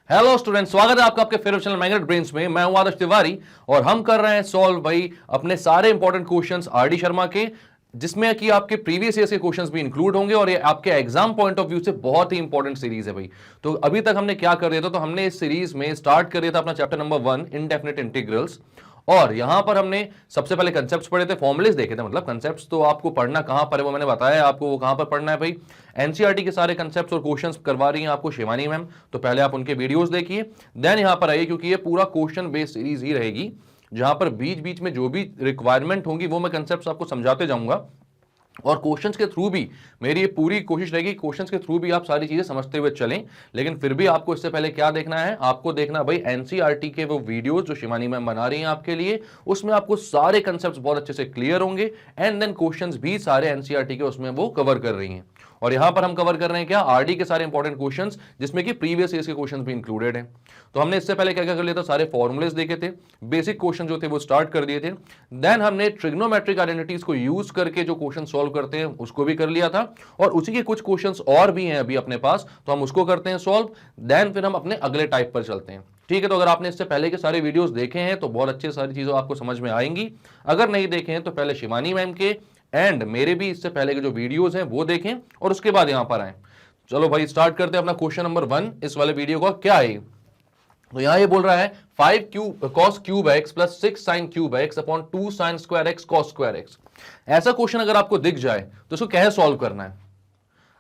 Hello student, स्वागत है आपका आपके फेवरेट चैनल मैग्नेट ब्रेन्स में। मैं हूं आदर्श तिवारी और हम कर रहे हैं सॉल्व भाई अपने सारे इंपॉर्टेंट क्वेश्चंस आरडी शर्मा के, जिसमें कि आपके प्रीवियस ईयर के क्वेश्चंस भी इंक्लूड होंगे और ये आपके एग्जाम पॉइंट ऑफ व्यू से बहुत ही इंपॉर्टेंट सीरीज है भाई। तो अभी तक हमने क्या कर दिया था, तो हमने इस सीरीज में स्टार्ट कर दिया था अपना चैप्टर नंबर 1 इनडेफिनिट इंटीग्रल्स। और यहां पर हमने सबसे पहले कंसेप्ट्स पढ़े थे, फॉर्मुलेस देखे थे। मतलब कंसेप्ट्स तो आपको पढ़ना कहां पर है वो मैंने बताया आपको, वो कहां पर पढ़ना है भाई। एनसीईआरटी के सारे कंसेप्ट्स और क्वेश्चंस करवा रही हैं आपको शिवानी मैम, तो पहले आप उनके वीडियोस देखिए, देन यहां पर आइए, क्योंकि ये पूरा क्वेश्चन बेस्ड सीरीज ही रहेगी, जहां पर बीच बीच में जो भी रिक्वायरमेंट होंगी वो मैं कंसेप्ट्स आपको समझाते जाऊंगा। और क्वेश्चंस के थ्रू भी मेरी ये पूरी कोशिश रहेगी, क्वेश्चंस के थ्रू भी आप सारी चीजें समझते हुए चलें। लेकिन फिर भी आपको इससे पहले क्या देखना है, आपको देखना भाई एनसीईआरटी के वो वीडियोस जो शिवानी मैम बना रही हैं आपके लिए, उसमें आपको सारे कंसेप्ट्स बहुत अच्छे से क्लियर होंगे। एंड देन क्वेश्चंस भी सारे एनसीईआरटी के उसमें वो कवर कर रही हैं। और यहां पर हम कवर कर रहे हैं क्या, आरडी के सारे इंपॉर्टेंट क्वेश्चंस, जिसमें कि प्रीवियस ईयर के क्वेश्चंस भी इंक्लूडेड हैं। तो हमने इससे पहले क्या क्या कर लिया था, सारे फॉर्मुलेस देखे थे, बेसिक क्वेश्चन जो थे वो स्टार्ट कर दिए थे। देन हमने ट्रिग्नोमेट्रिक आइडेंटिटीज को यूज करके जो क्वेश्चन सॉल्व करते हैं उसको भी कर लिया था, और उसी के कुछ क्वेश्चंस और भी हैं अभी अपने पास, तो हम उसको करते हैं सॉल्व। देन फिर हम अपने अगले टाइप पर चलते हैं। ठीक है, तो अगर आपने इससे पहले के सारे वीडियोस देखे हैं तो बहुत अच्छी सारी चीजें आपको समझ में आएंगी। अगर नहीं देखे हैं तो पहले शिवानी मैम के एंड मेरे भी इससे पहले के जो वीडियोस हैं वो देखें और उसके बाद यहां पर आए। चलो भाई स्टार्ट करते हैं अपना क्वेश्चन नंबर 1 इस वाले वीडियो का। क्या है तो यहां ये बोल रहा है 5 cube cos cube x plus 6 sine cube x upon 2 sine square x cos square x. ऐसा क्वेश्चन अगर आपको दिख जाए तो इसको कैसे सॉल्व करना है।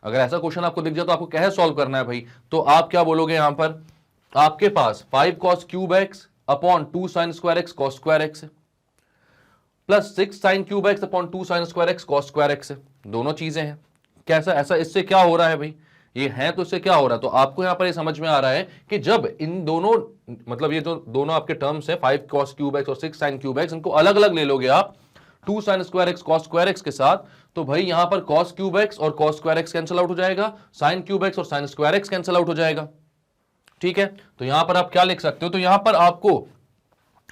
अगर ऐसा क्वेश्चन आपको दिख जाए तो आपको कैसे सॉल्व करना है भाई, तो आप क्या बोलोगे, यहां पर आपके पास 5 cos cube x upon 2 sine square x cos square X plus 6 sine cube x upon 2 sine square x cos square x है। दोनों चीजें हैं। कैसा ऐसा, इससे क्या हो रहा है भाई, ये है तो इससे क्या हो रहा है, तो आपको यहां पर ये समझ में आ रहा है कि जब इन दोनों, मतलब ये जो दोनों आपके टर्म्स है 5 कॉस क्यूब एक्स और 6 साइन क्यूब एक्स, इनको अलग अलग ले लोगे आप 2 sine square x cos square x के साथ, तो भाई यहां पर कॉस क्यूब एक्स और cos square x cancel out हो जाएगा, साइन क्यूब एक्स और sine square x cancel out हो जाएगा। ठीक है, तो यहां पर आप क्या लिख सकते हो, तो यहां पर आपको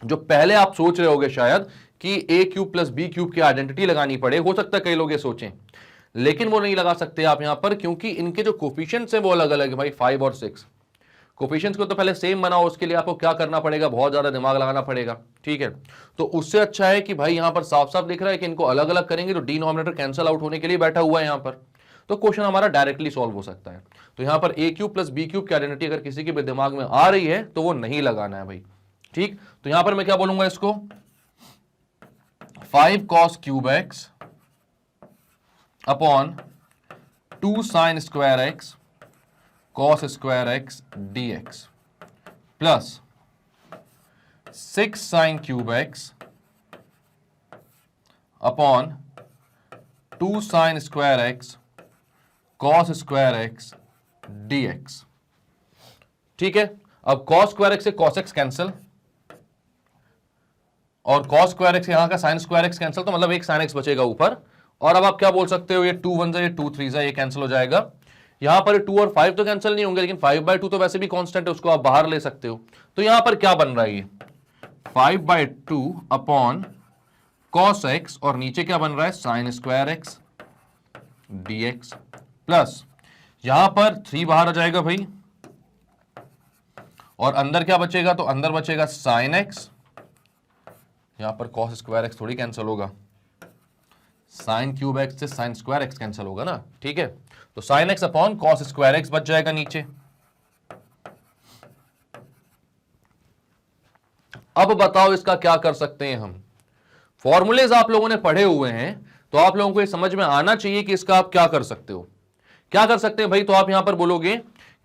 जो पहले आप सोच रहे होगे शायद कि ए क्यूब प्लस बी क्यूब की आइडेंटिटी लगानी पड़े, हो सकता है कई लोग ये सोचें, लेकिन वो नहीं लगा सकते आप यहां पर, क्योंकि इनके जो कोफिशिएंट्स हैं वो अलग अलग है भाई, 5 और 6। कोफिशिएंट्स को तो पहले सेम बनाओ, उसके लिए आपको क्या करना पड़ेगा, बहुत ज्यादा दिमाग लगाना पड़ेगा। ठीक है, तो उससे अच्छा है कि भाई यहां पर साफ साफ दिख रहा है कि इनको अलग अलग करेंगे तो डिनोमिनेटर कैंसिल आउट होने के लिए बैठा हुआ है यहां पर, तो क्वेश्चन हमारा डायरेक्टली सॉल्व हो सकता है। तो यहां पर ए क्यूब प्लस बी क्यूब की आइडेंटिटी अगर किसी के भी दिमाग में आ रही है तो वो नहीं लगाना है भाई। ठीक, तो यहां पर मैं क्या बोलूंगा इसको, 5 cos cube x upon 2 sine square x cos square x dx plus 6 sine cube x upon 2 sine square x cos square x dx। ठीक है, अब कॉस स्क्वायर एक्स से कॉस एक्स कैंसिल और कॉस स्क्वायर एक्स यहां का sine square x cancel, तो मतलब एक साइन एक्स बचेगा ऊपर। और अब आप क्या बोल सकते हो, ये 2 1 ये 2 3 ये कैंसिल हो जाएगा। यहां पर 2 और 5 तो कैंसिल नहीं होंगे, लेकिन 5/2 तो वैसे भी कांस्टेंट है, उसको आप बाहर ले सकते हो। तो यहां पर क्या बन रहा है, ये 5/2 अपॉन कॉस एक्स और नीचे क्या बन रहा है, sine square x dx plus यहां पर 3 बाहर आ जाएगा भाई, और अंदर क्या बचेगा, तो अंदर बचेगा साइन एक्स, यहां पर कॉस स्क्वायर एक्स थोड़ी कैंसिल होगा, साइन क्यूब एक्स से साइन स्क्वायर एक्स कैंसिल होगा ना। ठीक है, तो sine x upon cos square x बच जाएगा नीचे। अब बताओ इसका क्या कर सकते हैं हम। फॉर्मूलेज आप लोगों ने पढ़े हुए हैं, तो आप लोगों को ये समझ में आना चाहिए कि इसका आप क्या कर सकते हो। क्या कर सकते हैं भाई, तो आप यहां पर बोलोगे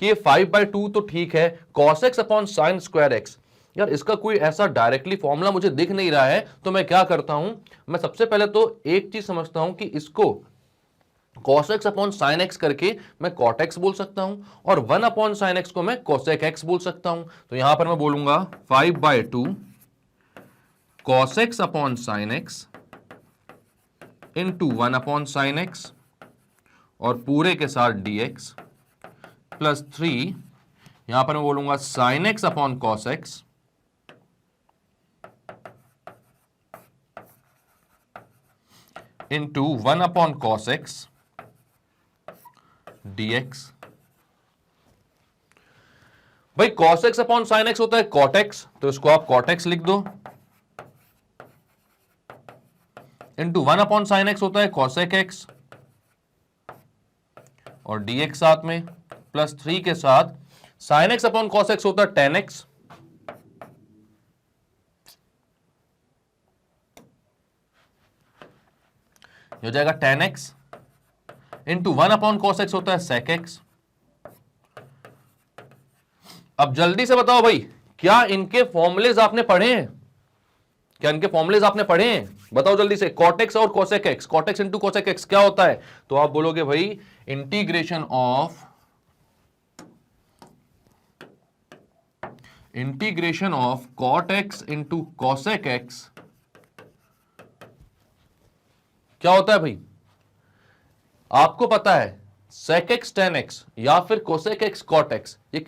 कि ये 5/2 तो ठीक है, cos x upon sine square x, यार इसका कोई ऐसा डायरेक्टली फॉर्मूला मुझे दिख नहीं रहा है, तो मैं क्या करता हूं, मैं सबसे पहले तो एक चीज समझता हूं कि इसको cos x upon sine x करके मैं cot x बोल सकता हूं, और 1 अपॉन साइन एक्स को मैं cosec x बोल सकता हूं। तो यहां पर मैं बोलूंगा 5/2 cos x upon sine x into 1 upon sine x और पूरे के साथ dx प्लस 3, यहां पर मैं बोलूंगा sine x upon cos x into 1 upon cos x dx। भाई cos x upon sin x होता है cot x, तो इसको आप cot x लिख दो, इंटू 1 अपॉन sin x होता है cosec x, और dx साथ में, प्लस 3 के साथ sin x upon cos x होता है tan x, हो जाएगा tan x, into 1 upon cos x होता है sec x। अब जल्दी से बताओ भाई, क्या इनके फॉर्मूलेज आपने पढ़े हैं? क्या इनके फॉर्मूलेज आपने पढ़े हैं? बताओ जल्दी से। cot x और cosec x, cot x into cosec x क्या होता है? तो आप बोलोगे भाई integration of cot x into cosec x क्या होता है भाई? आपको पता है sec x tan x या फिर cosec x cot x, ये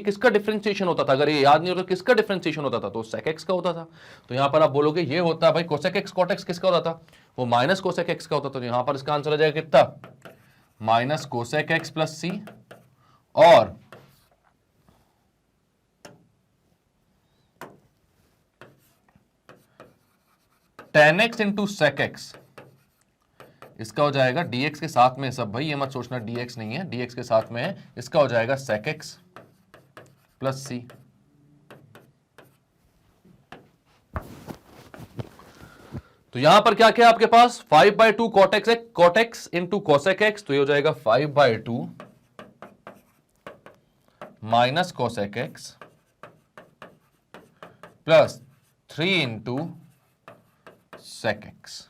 किसका डिफरेंशिएशन होता था? अगर ये याद नहीं हो तो किसका डिफरेंशिएशन होता था? तो sec x का होता था। तो यहां पर आप बोलोगे ये होता है भाई cosec x cot x किसका होता था? वो माइनस cosec x का होता था। तो यहां पर इसका आंसर आ जाएगा कितना? Minus cosec x plus c, और tan x into sec x, इसका हो जाएगा dx के साथ में सब, भाई ये मत सोचना dx नहीं है, dx के साथ में है, इसका हो जाएगा sec x प्लस c। तो यहां पर क्या क्या आपके पास 5/2 cot x into cosec x, तो ये हो जाएगा 5/2 minus cosec x plus 3 into sec x,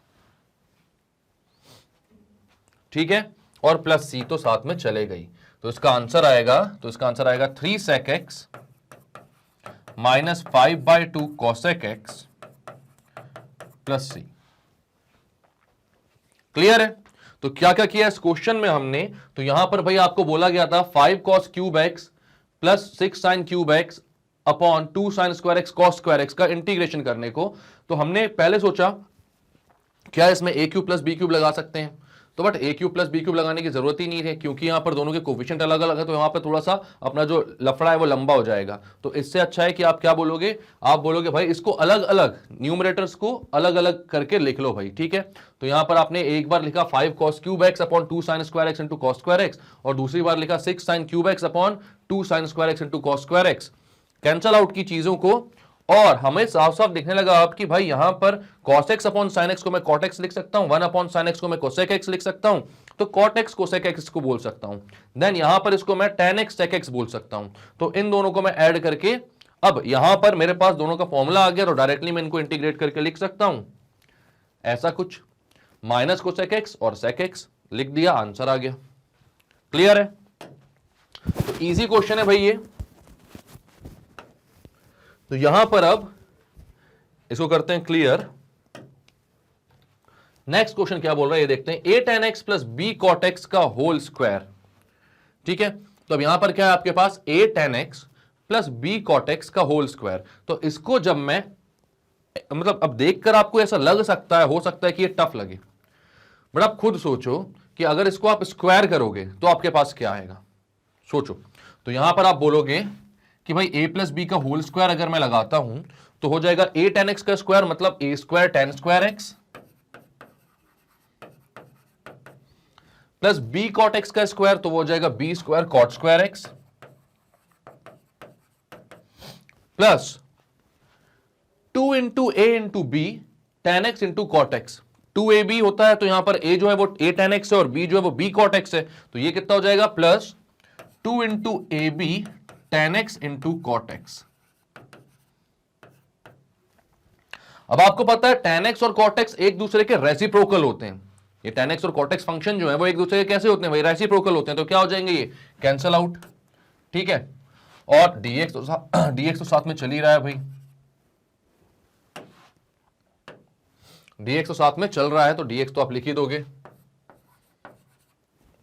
ठीक है, और प्लस c तो साथ में चले गई। तो इसका आंसर आएगा 3 sec x minus 5/2 cosec x plus c। Clear है? तो क्या क्या किया इस क्वेश्चन में हमने? तो यहां पर भाई आपको बोला गया था 5 cos cube x plus 6 sin cube x upon 2 sin square x cos square x का इंटीग्रेशन करने को। तो हमने पहले सोचा क्या इसमें a cube plus B cube लगा सकते हैं, तो but a cube plus B cube लगाने की जरूरत ही नहीं है, क्योंकि यहां पर दोनों के कोफिशिएंट अलग अलग है, तो यहां पर थोड़ा सा अपना जो लफड़ा है वो लंबा हो जाएगा। तो इससे अच्छा है कि आप क्या बोलोगे, आप बोलोगे भाई इसको अलग अलग न्यूमरेटर्स को अलग अलग करके लिख लो भाई, ठीक है। तो यहां पर आपने एक बार लिखा 5 cos cube x upon 2 sin square x into cos square x, और दूसरी बार लिखा 6 sin cube x upon 2 sin square x into cos square x। Cancel out की चीजों को, और हमें साफ साफ दिखने लगा अब कि भाई यहां पर cos x upon sin x को मैं cot x लिख सकता हूं, 1 अपॉन sin x को मैं cosec x लिख सकता हूं, तो cot x cosec x को बोल सकता हूं। देन यहां पर इसको मैं tan x sec x बोल सकता हूं। तो इन दोनों को मैं ऐड करके, अब यहां पर मेरे पास दोनों का फॉर्मूला आ गया, तो डायरेक्टली मैं इनको इंटीग्रेट करके लिख सकता हूं ऐसा कुछ, माइनस cosec x और sec x लिख दिया, आंसर आ गया। क्लियर है? तो इजी क्वेश्चन है भाई ये। तो यहां पर अब इसको करते हैं क्लियर। नेक्स्ट क्वेश्चन क्या बोल रहा है ये देखते हैं, a tan x plus b cot x का होल स्क्वायर, ठीक है। तो अब यहां पर क्या है आपके पास a tan x plus b cot x का होल स्क्वायर। तो इसको जब मैं, मतलब अब देखकर आपको ऐसा लग सकता है, हो सकता है कि ये टफ लगे, बट आप खुद सोचो कि अगर इसको आप स्क्वायर करोगे तो आपके पास क्या आएगा, सोचो। तो यहां पर आप बोलोगे कि भाई a प्लस बी का होल स्क्वायर अगर मैं लगाता हूं तो हो जाएगा a tan x का स्क्वायर मतलब a square tan square x plus b cot x का स्क्वायर, तो वो हो जाएगा b square cot square x plus 2 into a into B tan x into cot x। 2ab होता है तो यहां पर a जो है वो a tan x है और b जो है वो b cot x है, तो ये कितना हो जाएगा plus 2 into A B tan x into cot x। अब आपको पता है tan x और cot x एक दूसरे के रेसिप्रोकल होते हैं। ये tan x और cot x फंक्शन जो है वो एक दूसरे के कैसे होते हैं भाई, रेसिप्रोकल होते हैं। तो क्या हो जाएंगे ये, कैंसल आउट, ठीक है। और dx तो साथ में चल ही रहा है भाई, dx तो साथ में चल रहा है, तो dx तो आप लिख ही दोगे,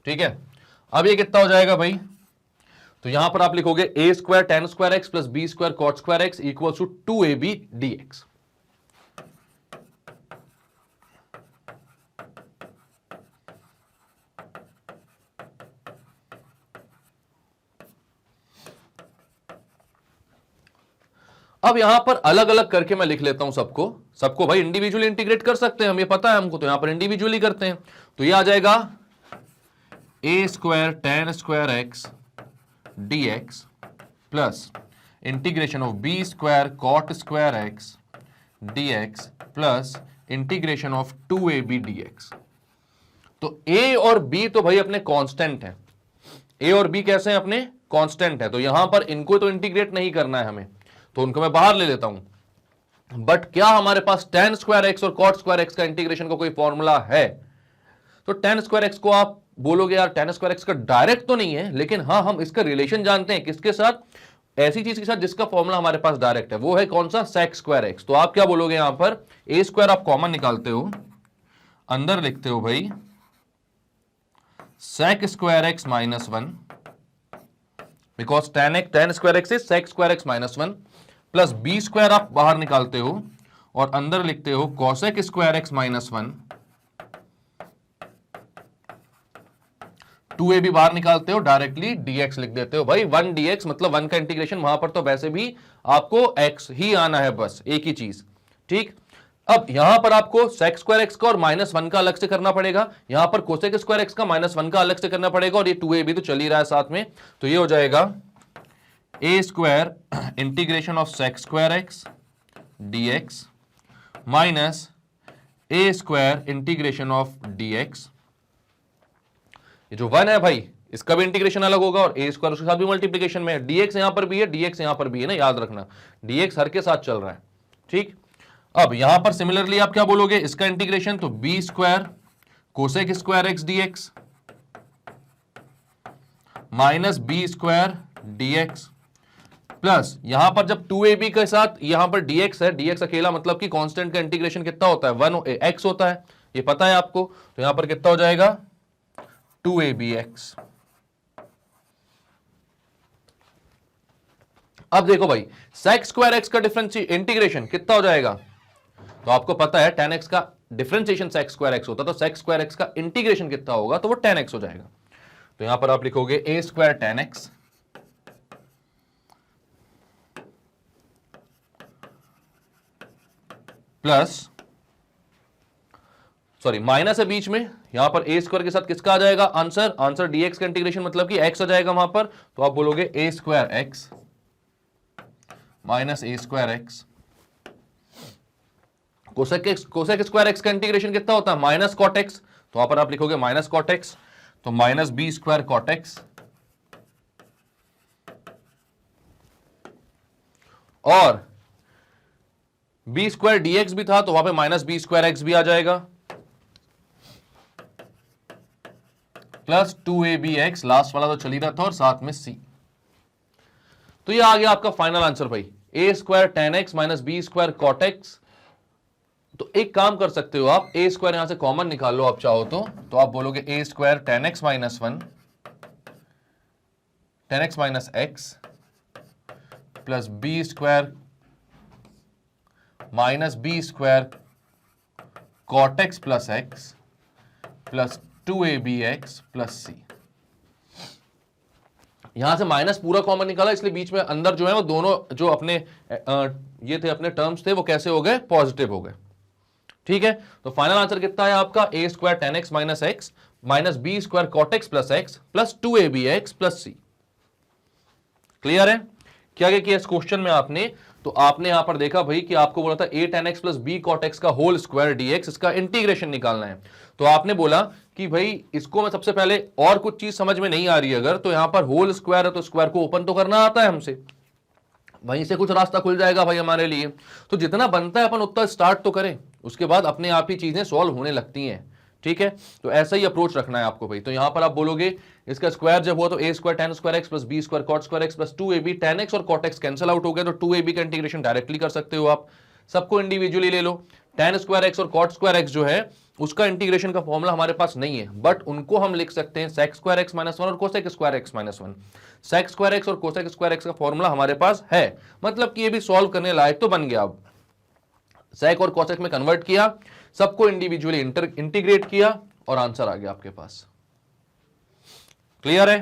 ठीक है। अब ये कितना हो जाएगा भाई, तो यहां पर आप लिखोगे a square tan square x plus b square cot square x equal to 2ab dx। अब यहां पर अलग अलग करके मैं लिख लेता हूं सबको सबको भाई इंडिविजुअली इंटीग्रेट कर सकते हैं हम, ये पता है हमको, तो यहां पर इंडिविजुअली करते हैं। तो ये आ जाएगा A square tan square X D X plus integration of B square cot square X D X plus integration of 2ab dx। तो a और b तो भाई अपने कांस्टेंट हैं, a और b कैसे हैं अपने कांस्टेंट है, तो यहां पर इनको तो इंटीग्रेट नहीं करना है हमें, तो उनको मैं बाहर ले लेता हूं। बट क्या हमारे पास tan स्क्वायर एक्स और cot स्क्वायर एक्स का इंटीग्रेशन का कोई फॉर्मूला है? तो tan स्क्वायर एक्स को आप बोलोगे यार tan स्क्वायर एक्स का डायरेक्ट तो नहीं है, लेकिन हाँ हम इसका रिलेशन जानते हैं किसके साथ, ऐसी चीज के साथ जिसका फॉर्मूला हमारे पास डायरेक्ट है, वो है कौन सा, sec स्क्वायर एक्स। तो आप क्या बोलोगे यहां पर, a स्क्वायर आप कॉमन निकालते हो, अंदर लिखते हो भाई sec square X minus one, because tan square X is sec square X minus one, plus B square आप बाहर निकालते हो और अंदर लिखते हो cosec square X minus one, 2ab बाहर निकालते हो, डायरेक्टली dx लिख देते हो भाई, 1 dx मतलब 1 का इंटीग्रेशन, वहां पर तो वैसे भी आपको x ही आना है, बस एक ही चीज, ठीक। अब यहां पर आपको sec स्क्वायर एक्स का और माइनस वन का अलग से करना पड़ेगा, यहां पर cosec स्क्वायर एक्स का माइनस वन का अलग से करना पड़ेगा, और ये 2ab तो चल ही रहा है साथ में, तो ये हो जाएगा a square integration of sec square x dx minus a square integration of dx। ये जो 1 है भाई इसका भी इंटीग्रेशन अलग होगा और a स्क्वायर उसके साथ भी मल्टीप्लीकेशन में है, dx यहां पर भी है, dx यहां पर भी है ना, याद रखना dx हर के साथ चल रहा है, ठीक। अब यहां पर सिमिलरली आप क्या बोलोगे, इसका इंटीग्रेशन, तो B square cosec square X DX minus B square DX plus यहां पर जब 2ab के साथ यहां पर dx है, dx अकेला मतलब कि कांस्टेंट का इंटीग्रेशन कितना होता है, 1x होता है, ये पता है आपको, तो यहां पर कितना हो जाएगा 2abx। अब देखो भाई sec स्क्वायर एक्स का डिफरेंस इंटीग्रेशन कितना हो जाएगा, तो आपको पता है tan x का डिफरेंशिएशन sec स्क्वायर एक्स होता है, तो sec स्क्वायर एक्स का इंटीग्रेशन कितना होगा, तो वो tan x हो जाएगा। तो यहां पर आप लिखोगे a square tan x plus, sorry minus है बीच में, यहां पर a स्क्वायर के साथ किसका आ जाएगा आंसर, आंसर dx का इंटीग्रेशन मतलब कि x आ जाएगा वहां पर, तो आप बोलोगे a square x minus a square x, cosec square x का इंटीग्रेशन कितना होता है, माइनस कॉट एक्स, तो वहां पर आप लिखोगे माइनस कॉट एक्स, तो minus B square cot X और बी स्क्वायर डीएक्स भी था, तो वहां पे माइनस बी स्क्वायर एक्स भी आ जाएगा प्लस 2abx, लास्ट वाला तो चल ही रहा था, और साथ में c। तो ये आ गया आपका फाइनल आंसर भाई, a square tan x minus B square cot x. तो एक काम कर सकते हो आप, a स्क्वायर यहां से कॉमन निकाल लो आप चाहो तो आप बोलोगे a square tan x minus one tan x minus x plus B square minus B square cot X plus X plus 2abx plus c। यहां से माइनस पूरा कॉमन निकाला, इसलिए बीच में अंदर जो है वो दोनों जो अपने ये थे अपने टर्म्स थे वो कैसे हो गए, पॉजिटिव हो गए, ठीक है। तो फाइनल आंसर कितना है आपका, a square tan x minus X minus B square cot X plus X plus 2abx plus c। Clear है? क्या क्या किया इस क्वेश्चन में आपने, तो आपने यहां पर देखा भाई कि आपको बोला था a tan x plus b cot x का होल स्क्वायर dx, इसका इंटीग्रेशन निकालना है। तो आपने बोला कि भाई इसको मैं सबसे पहले, और कुछ चीज समझ में नहीं आ रही अगर, तो यहां पर होल स्क्वायर है तो स्क्वायर को ओपन तो करना आता है हमसे, वहीं से कुछ रास्ता खुल जाएगा भाई हमारे लिए। तो जितना बनता है अपन उतना स्टार्ट तो करें, उसके बाद अपने आप ही चीजें सॉल्व होने लगती हैं, ठीक है। तो ऐसा ही अप्रोच रखना है आपको भाई। तो यहां पर आप बोलोगे इसका स्क्वायर जब हुआ तो a square tan square X plus B square cot square X plus 2ab tan x और cot x कैंसिल आउट हो गया, तो 2ab का इंटीग्रेशन डायरेक्टली कर सकते हो आप, सबको इंडिविजुअली ले लो। tan स्क्वायर एक्स और cot स्क्वायर एक्स जो है उसका इंटीग्रेशन का फॉर्मूला हमारे पास नहीं है, बट उनको हम लिख सकते हैं sec square X minus one और cosec square X minus one. sec square X और कोसेक स्क्वायर एक्स का फॉर्मूला हमारे पास है, मतलब कि ये भी सॉल्व करने लायक तो बन गया। अब sec और कोसेक में कन्वर्ट किया, सबको इंडिविजुअली इंटीग्रेट किया और आंसर आ गया आपके पास। क्लियर है?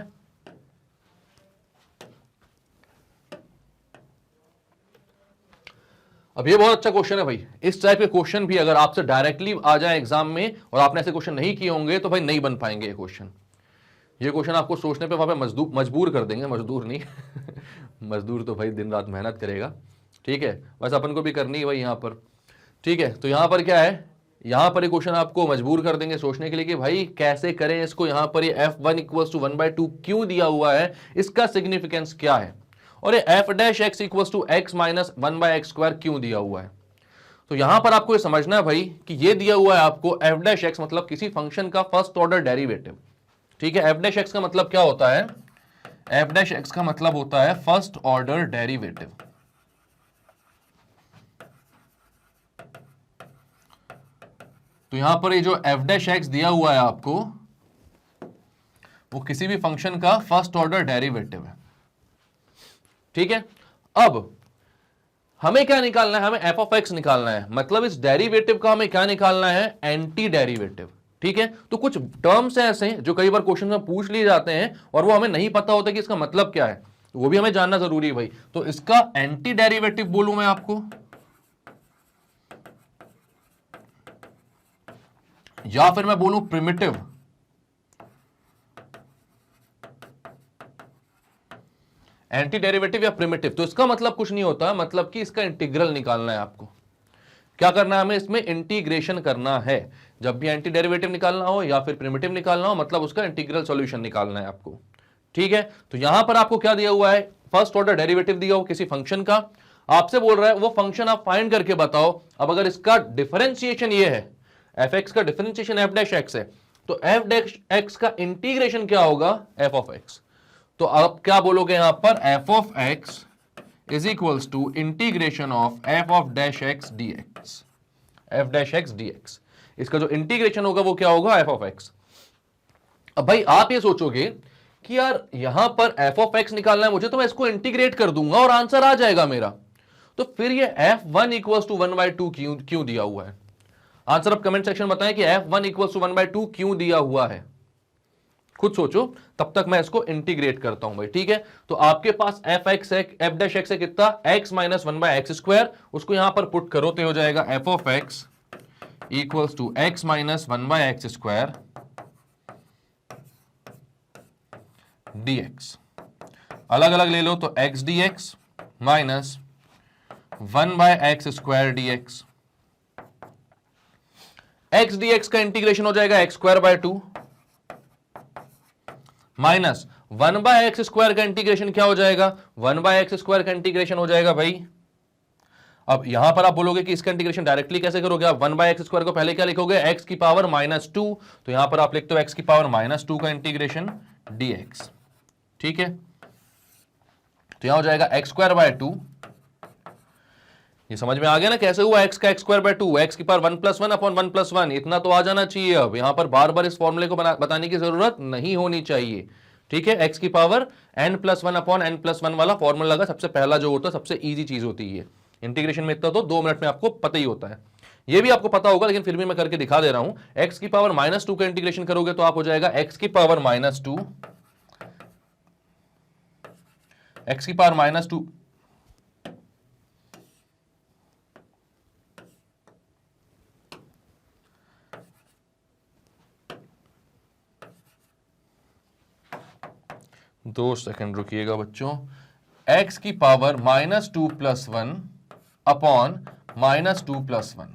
अब ये बहुत अच्छा क्वेश्चन है भाई। इस टाइप के क्वेश्चन भी अगर आपसे डायरेक्टली आ जाए एग्जाम में और आपने ऐसे क्वेश्चन नहीं किए होंगे तो भाई नहीं बन पाएंगे ये क्वेश्चन। ये क्वेश्चन आपको सोचने पे वहां पे मजबूर कर देंगे, मजदूर नहीं मजदूर तो भाई दिन रात मेहनत करेगा, ठीक है, बस अपन को भी करनी है भाई यहाँ पर, ठीक है। तो यहाँ पर क्या है, यहाँ पर ये क्वेश्चन आपको मजबूर कर देंगे सोचने के लिए कि भाई कैसे करें इसको। यहाँ पर ये f1 इक्वल्स टू 1/2 क्यों दिया हुआ है, इसका सिग्निफिकेंस क्या है, और ये f dash x equals to x माइनस 1/x² क्यों दिया हुआ है। तो यहां पर आपको ये समझना है भाई कि ये दिया हुआ है आपको f डैश x मतलब किसी फंक्शन का फर्स्ट ऑर्डर डेरिवेटिव, ठीक है। f डैश x का मतलब क्या होता है, f डैश x का मतलब होता है फर्स्ट ऑर्डर डेरिवेटिव। तो यहां पर ये जो f डैश x दिया हुआ है आपको वो किसी भी फंक्शन का फर्स्ट ऑर्डर डेरिवेटिव है, ठीक है। अब हमें क्या निकालना है, हमें f ऑफ x निकालना है, मतलब इस डेरिवेटिव का हमें क्या निकालना है, एंटी डेरिवेटिव, ठीक है। तो कुछ टर्म्स हैं ऐसे जो कई बार क्वेश्चन में पूछ लिए जाते हैं और वो हमें नहीं पता होता कि इसका मतलब क्या है, वो भी हमें जानना जरूरी है भाई। तो इसका एंटी डेरिवेटिव बोलूं मैं आपको, या फिर मैं बोलूं प्रिमिटिव, एंटी डेरिवेटिव या प्रिमिटिव, तो इसका मतलब कुछ नहीं होता, मतलब कि इसका इंटीग्रल निकालना है आपको। क्या करना है हमें, इसमें इंटीग्रेशन करना है। जब भी एंटी डेरिवेटिव निकालना हो या फिर प्रिमिटिव निकालना हो, मतलब उसका इंटीग्रल सॉल्यूशन निकालना है आपको, ठीक है। तो यहां पर आपको क्या दिया हुआ है, फर्स्ट ऑर्डर डेरिवेटिव दिया हो किसी फंक्शन का, आपसे बोल रहा है वो फंक्शन आप फाइंड करके बताओ। अब अगर इसका डिफरेंशिएशन ये है, एफ एक्स का डिफरेंशिएशन एफ डैश एक्स है, तो एफ डैश एक्स का इंटीग्रेशन क्या होगा, एफ ऑफ एक्स। तो आप क्या बोलोगे यहां पर, F of X is equals to integration of F of dash X D X, F dash X D X. इसका जो इंटीग्रेशन होगा वो क्या होगा, एफ ऑफ एक्स। अब भाई आप ये सोचोगे कि यार यहां पर एफ ऑफ एक्स निकालना है मुझे, तो मैं इसको इंटीग्रेट कर दूंगा और आंसर आ जाएगा मेरा। तो फिर ये f1 इक्वल्स टू 1/2 क्यों दिया हुआ है, आंसर आप कमेंट सेक्शन में बताएं कि f1 इक्वल्स टू 1/2 क्यों दिया हुआ है, खुद सोचो, तब तक मैं इसको इंटीग्रेट करता हूं भाई, ठीक है। तो आपके पास एफ एक्स है, एफ डैश एक्स है कितना, x माइनस 1/x², उसको यहां पर पुट करो तो हो जाएगा F of X equals to x माइनस 1/x² dx। अलग अलग ले लो तो x dx माइनस 1/x² dx। x dx का इंटीग्रेशन हो जाएगा x²/2 माइनस 1/x² का इंटीग्रेशन क्या हो जाएगा, 1/x² का इंटीग्रेशन हो जाएगा भाई। अब यहां पर आप बोलोगे कि इसका इंटीग्रेशन डायरेक्टली कैसे करोगे, आप 1/x² को पहले क्या लिखोगे, x की पावर -2, तो यहां पर आप लिखते हो x की पावर -2 का इंटीग्रेशन dx, ठीक है। तो यहां हो जाएगा x²/2, ये समझ में आ गया ना कैसे हुआ, x का x²/2, x की पावर 1 + 1 अपॉन 1 + 1, इतना तो आ जाना चाहिए। अब यहां पर बार बार इस फॉर्मूले को बताने की जरूरत नहीं होनी चाहिए, ठीक है। x की पावर n + 1 अपॉन n + 1 वाला फॉर्मूला लगा, सबसे पहला जो होता है, सबसे इजी चीज होती है इंटीग्रेशन में, इतना तो 2 मिनट में आपको पता ही होता है, ये भी आपको पता होगा, लेकिन फिर भी मैं करके दिखा दे रहा हूं। x की पावर -2 का इंटीग्रेशन करोगे तो आप हो जाएगा x की पावर -2, x की पावर -2 2 सेकंड रुकिएगा बच्चों, x की पावर -2 + 1 अपॉन -2 + 1,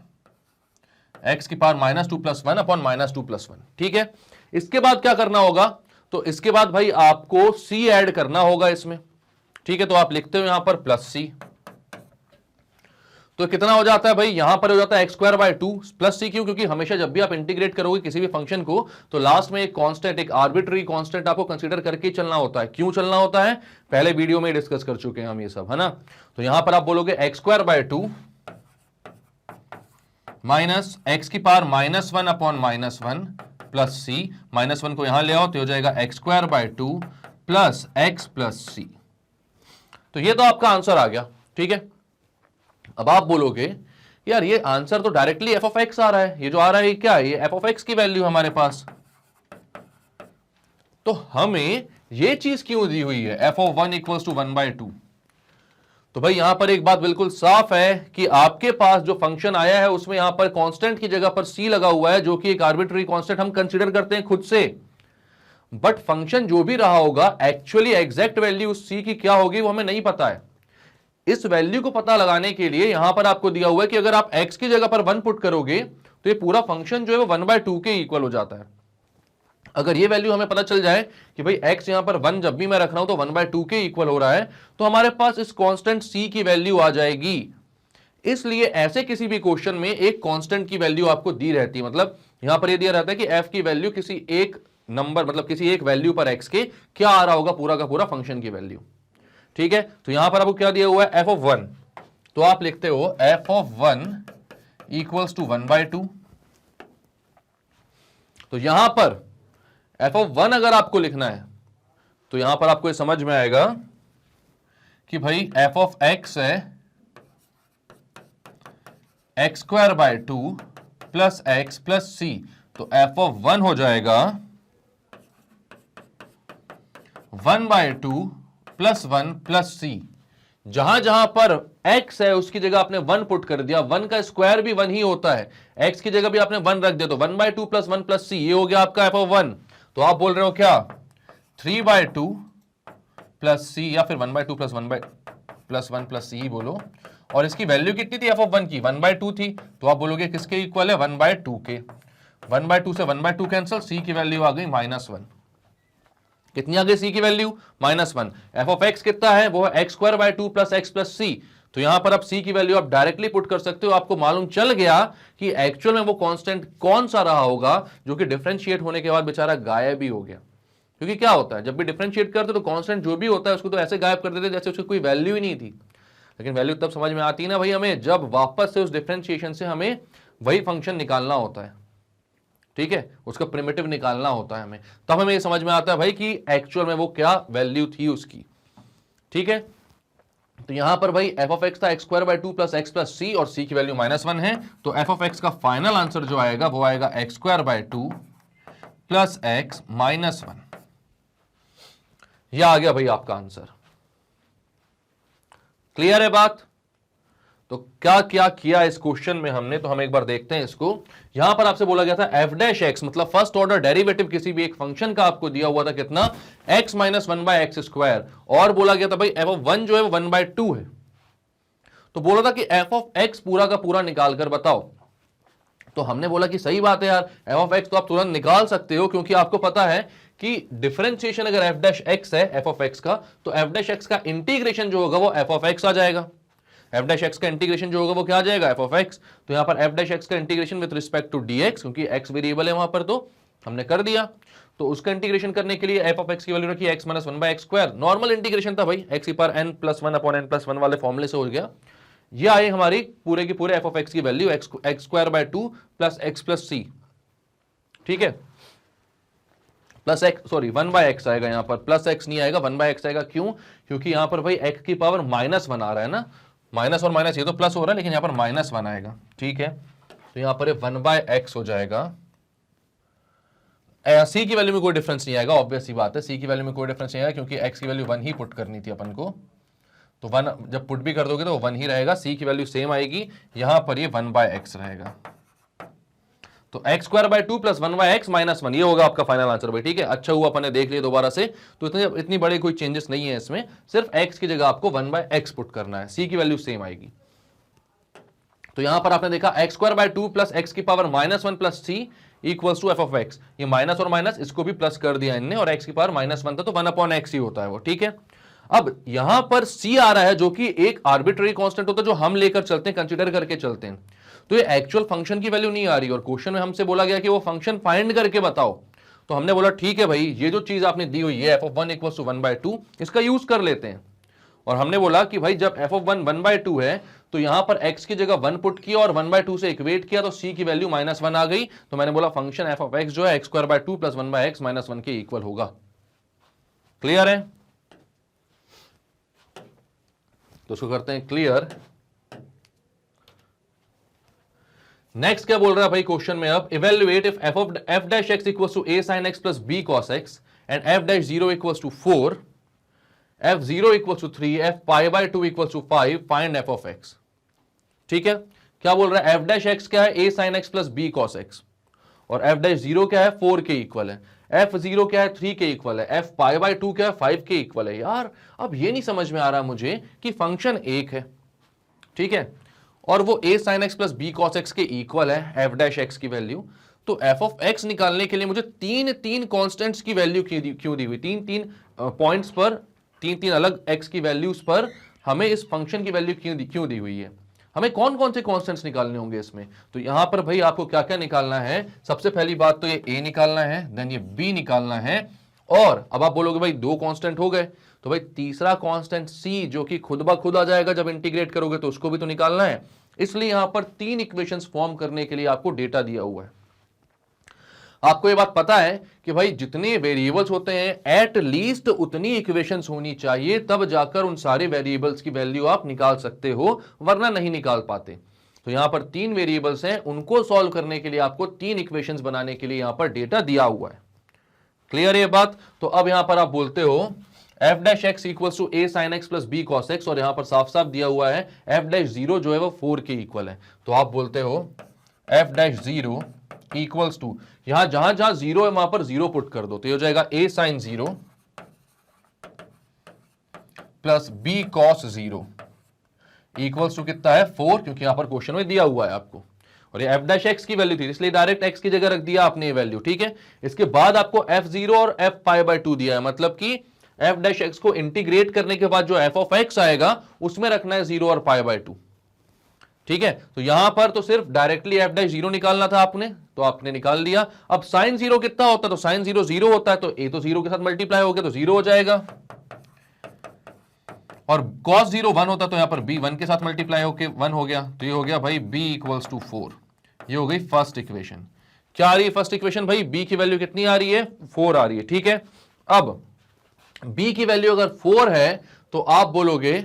x की पावर -2 + 1 अपॉन -2 + 1, ठीक है। इसके बाद क्या करना होगा, तो इसके बाद भाई आपको c ऐड करना होगा इसमें, ठीक है। तो आप लिखते हो यहां पर +c, तो कितना हो जाता है भाई, यहां पर हो जाता है x²/2 + c, क्यों, क्योंकि हमेशा जब भी आप इंटीग्रेट करोगे किसी भी फंक्शन को तो लास्ट में एक कांस्टेंट, एक आर्बिट्ररी कांस्टेंट आपको कंसीडर करके चलना होता है। क्यों चलना होता है, पहले वीडियो में डिस्कस कर चुके हैं हम ये सब, है ना। तो यहां पर आप बोलोगे x²/2 माइनस x की पावर -1 अपॉन -1 प्लस c, -1 को यहां ले आओ तो हो जाएगा x²/2 plus x plus c। तो ये तो आपका आंसर आ गया, ठीक है। अब आप बोलोगे यार ये आंसर तो डायरेक्टली एफ ऑफ एक्स आ रहा है, ये जो आ रहा है ये क्या है, ये एफ ऑफ एक्स की वैल्यू हमारे पास, तो हमें ये चीज क्यों दी हुई है, f of 1 इक्वल्स टू 1/2। तो भाई यहां पर एक बात बिल्कुल साफ है कि आपके पास जो फंक्शन आया है उसमें यहां पर कांस्टेंट की जगह पर सी लगा हुआ है, जो कि एक आर्बिट्ररी कांस्टेंट हम कंसीडर करते हैं खुद से। बट फंक्शन जो भी रहा होगा, एक्चुअली एग्जैक्ट वैल्यू उस सी की क्या होगी वो हमें नहीं पता है। इस वैल्यू को पता लगाने के लिए यहां पर आपको दिया हुआ है कि अगर आप x की जगह पर 1 पुट करोगे तो ये पूरा फंक्शन जो है वो 1/2 के इक्वल हो जाता है। अगर ये वैल्यू हमें पता चल जाए कि भाई x यहां पर 1 जब भी मैं रख रहा हूं तो 1/2 के इक्वल हो रहा है, तो हमारे पास इस कांस्टेंट c की वैल्यू आ जाएगी। इसलिए ऐसे किसी भी क्वेश्चन में एक कांस्टेंट की वैल्यू आपको दी रहती है। मतलब यहां पर ये दिया रहता है कि f की वैल्यू किसी एक नंबर, मतलब किसी एक वैल्यू पर x के क्या आ रहा होगा, पूरा का पूरा फंक्शन की वैल्यू। ठीक है, तो यहां पर आपको क्या दिया हुआ है, f(1), तो आप लिखते हो f(1) इक्वल्स टू 1/2। तो यहां पर f(1) अगर आपको लिखना है तो यहां पर आपको ये समझ में आएगा कि भाई f(x) है x²/2 plus x plus c, तो f(1) हो जाएगा 1/2 प्लस 1 प्लस सी। जहां जहां पर x है उसकी जगह आपने 1 पुट कर दिया, 1 का स्क्वायर भी 1 ही होता है, x की जगह भी आपने 1 रख दिया, तो 1/2 प्लस 1 प्लस सी, ये हो गया आपका f(1). तो आप बोल रहे हो क्या, 3/2 प्लस सी, या फिर 1/2 प्लस 1 प्लस सी ही बोलो। और इसकी वैल्यू कितनी थी f(1) की, 1/2 थी, तो आप बोलोगे किसके इक्वल है, 1/2 के। 1/2 से 1/2 कैंसिल, सी की वैल्यू आ गई -1। कितनी आ गई सी की वैल्यू, -1। f(x) कितना है, वो है x²/2 plus x plus c. तो यहां पर आप सी की वैल्यू आप डायरेक्टली पुट कर सकते हो। आपको मालूम चल गया कि एक्चुअल में वो कांस्टेंट कौन सा रहा होगा जो कि डिफरेंशिएट होने के बाद बेचारा गायब ही हो गया। क्योंकि क्या होता है, जब भी डिफरेंशिएट करते तो कांस्टेंट जो भी होता है उसको तो ऐसे गायब कर देते जैसे उसकी कोई वैल्यू ही नहीं थी। लेकिन वैल्यू तब समझ में आती है ना भाई हमें, जब वापस से उस डिफरेंशिएशन से हमें वही फंक्शन निकालना होता है। ठीक है, उसका प्रिमिटिव निकालना होता है हमें, तब हमें ये समझ में आता है भाई कि एक्चुअल में वो क्या वैल्यू थी उसकी। ठीक है, तो यहां पर भाई f(x) था x²/2 प्लस x प्लस सी, और c की वैल्यू -1 है, तो f(x) का फाइनल आंसर जो आएगा वो आएगा x²/2 प्लस x -1। यह आ गया भाई आपका आंसर। क्लियर है बात। तो क्या क्या किया इस क्वेश्चन में हमने, तो हम एक बार देखते हैं इसको। यहां पर आपसे बोला गया था f'(x) मतलब फर्स्ट ऑर्डर डेरिवेटिव किसी भी एक फंक्शन का आपको दिया हुआ था कितना, x माइनस 1/x², और बोला गया था भाई f(1) जो है वो 1/2 है। तो बोला था कि f(x) पूरा का पूरा निकाल कर बताओ। तो हमने बोला कि सही बात है यार, f(x) तो आप तुरंत निकाल सकते हो, क्योंकि आपको पता है कि डिफरेंशिएशन अगर f'(x) है f(x) का, तो f'(x) का इंटीग्रेशन जो होगा वो f(x) आ जाएगा। f'(x) का इंटीग्रेशन जो होगा वो क्या आ जाएगा, f(x). तो यहां पर f'(x) का integration with respect to dx, क्योंकि x वेरिएबल है वहां पर, तो हमने कर दिया। तो उसका इंटीग्रेशन करने के लिए f(x) की वैल्यू रखी x माइनस 1/x²। नॉर्मल इंटीग्रेशन था भाई, x की पावर n+1/n+1 वाले फॉर्मूले से हो गया। ये आई हमारी पूरे की पूरे f(x) की value x²/2 plus x plus C. ठीक है, प्लस x, सॉरी 1/x आएगा यहां पर, प्लस x नहीं आएगा, 1/x आएगा। क्यों, क्योंकि यहां पर भाई x की पावर -1 आ रहा है ना, माइनस और माइनस ये तो प्लस हो रहा है, लेकिन यहां पर -1 आएगा। ठीक है, तो यहां पर 1/x हो जाएगा। सी की वैल्यू में कोई डिफरेंस नहीं आएगा, ऑब्वियस सी बात है, सी की वैल्यू में कोई डिफरेंस नहीं आएगा, क्योंकि x की वैल्यू 1 ही पुट करनी थी अपन को। तो 1 जब पुट भी कर दोगे तो 1 ही रहेगा, सी की वैल्यू सेम आएगी, यहां पर ये 1/x रहेगा। तो x²/2 प्लस 1/x -1, ये होगा आपका फाइनल आंसर भाई। ठीक है, अच्छा हुआ अपन ने देख लिया दोबारा से, तो इतनी बड़े कोई चेंजेस नहीं है इसमें, सिर्फ x की जगह आपको 1/x पुट करना है, c की वैल्यू सेम आएगी। तो यहां पर आपने देखा x²/2 प्लस x की power -1 plus c equals to f(x). ये माइनस और माइनस इसको भी प्लस कर दिया इनने, और x की पावर -1 था तो 1/x ही होता है वो। ठीक है, अब यहां पर c आ रहा है जो कि एक आर्बिट्ररी कांस्टेंट होता है, जो हम लेकर चलते हैं, कंसीडर करके चलते हैं। तो ये एक्चुअल फंक्शन की वैल्यू नहीं आ रही, और क्वेश्चन में हमसे बोला गया कि वो फंक्शन फाइंड करके बताओ। तो हमने बोला ठीक है भाई, ये जो चीज आपने दी हुई है f(1) इक्वल्स टू 1/2, इसका यूज कर लेते हैं। और हमने बोला कि भाई जब f(1) 1/2 है, तो यहां पर x की जगह 1 पुट किया और 1/2 से इक्वेट किया, तो c की वैल्यू -1 आ गई। तो मैंने बोला फंक्शन f(x) जो है x²/2 प्लस 1/x -1 के इक्वल होगा। क्लियर है, तो उसको करते हैं क्लियर। नेक्स्ट क्या बोल रहा है भाई क्वेश्चन में, अब evaluate if f'(x) equals to a sin x plus b cos x and f'(0) equals to 4, f0 equal to 3, f pi by 2 equal to 5, find f of x। ठीक है, क्या बोल रहा है, f डैश x क्या है, a sin x plus b cos x, और f dash 0 क्या है, 4 के इक्वल है, f0 क्या है, 3 के इक्वल है, f पाई बाय 2 क्या है, 5 के इक्वल है। यार अब ये नहीं समझ में आ रहा मुझे कि फंक्शन एक है, ठीक है, और वो a sin x plus b cos x के इक्वल है f डैश x की वैल्यू, तो f ऑफ x निकालने के लिए मुझे तीन तीन कॉन्स्टेंट्स की वैल्यू क्यों दी हुई, तीन तीन पॉइंट्स पर, तीन तीन अलग x की वैल्यूज पर हमें इस फंक्शन की वैल्यू क्यों दी हुई है, हमें कौन कौन से कॉन्स्टेंट्स निकालने होंगे इसमें। तो यहां पर भाई आपको क्या क्या निकालना है, सबसे पहली बात तो ये a निकालना है, देन ये b निकालना है, और अब आप बोलोगे भाई दो कांस्टेंट हो गए, तो भाई तीसरा कांस्टेंट c जो कि खुद ब खुद आ जाएगा जब इंटीग्रेट करोगे, तो उसको भी तो निकालना है। इसलिए यहां पर तीन इक्वेशंस फॉर्म करने के लिए आपको डेटा दिया हुआ है। आपको ये बात पता है कि भाई जितने वेरिएबल्स होते हैं एट लीस्ट उतनी इक्वेशंस होनी चाहिए, तब जाकर उन सारे वेरिएबल्स की वैल्यू आप निकाल सकते हो, वरना नहीं निकाल पाते। तो यहां पर तीन वेरिएबल्स हैं, उनको सॉल्व करने के लिए आपको तीन इक्वेशंस बनाने के लिए यहां पर डेटा दिया हुआ है। क्लियर ये बात। तो अब यहां पर आप बोलते हो f dash X equals to a sin x plus b cos x, और यहां पर साफ साफ दिया हुआ है f डैश 0 जो है वो 4 के इक्वल है, तो आप बोलते हो f डैश 0 इक्वल्स टू, यहां जहां जहां 0 है वहां पर 0 पुट कर दो, तो ये हो जाएगा a sin 0 plus b cos 0 equals to कितना है 4, क्योंकि यहां पर क्वेश्चन में दिया हुआ है आपको, और ये f डैश x की वैल्यू थी इसलिए डायरेक्ट x की जगह रख दिया आपने ये वैल्यू। ठीक है, इसके बाद आपको f0 और f पाई बाय 2 दिया है, मतलब कि f डैश x को इंटीग्रेट करने के बाद जो f ऑफ x आएगा उसमें रखना है 0 और पाई बाय 2। ठीक है, तो यहां पर तो सिर्फ डायरेक्टली f डैश 0 निकालना था आपने, तो आपने निकाल दिया। अब साइन 0 कितना होता है, तो साइन 0 0 होता है, तो a तो 0 के साथ मल्टीप्लाई हो गया तो 0 हो जाएगा, और cos 0 1 होता है, तो यहां पर b 1 के साथ मल्टीप्लाई होकर 1 हो गया, तो ये हो गया भाई b इक्वल्स टू 4। ये हो गई फर्स्ट इक्वेशन। क्या आ रही है फर्स्ट इक्वेशन, भाई b की वैल्यू कितनी आ रही है, 4 आ रही है। ठीक है, अब b की वैल्यू अगर 4 है तो आप बोलोगे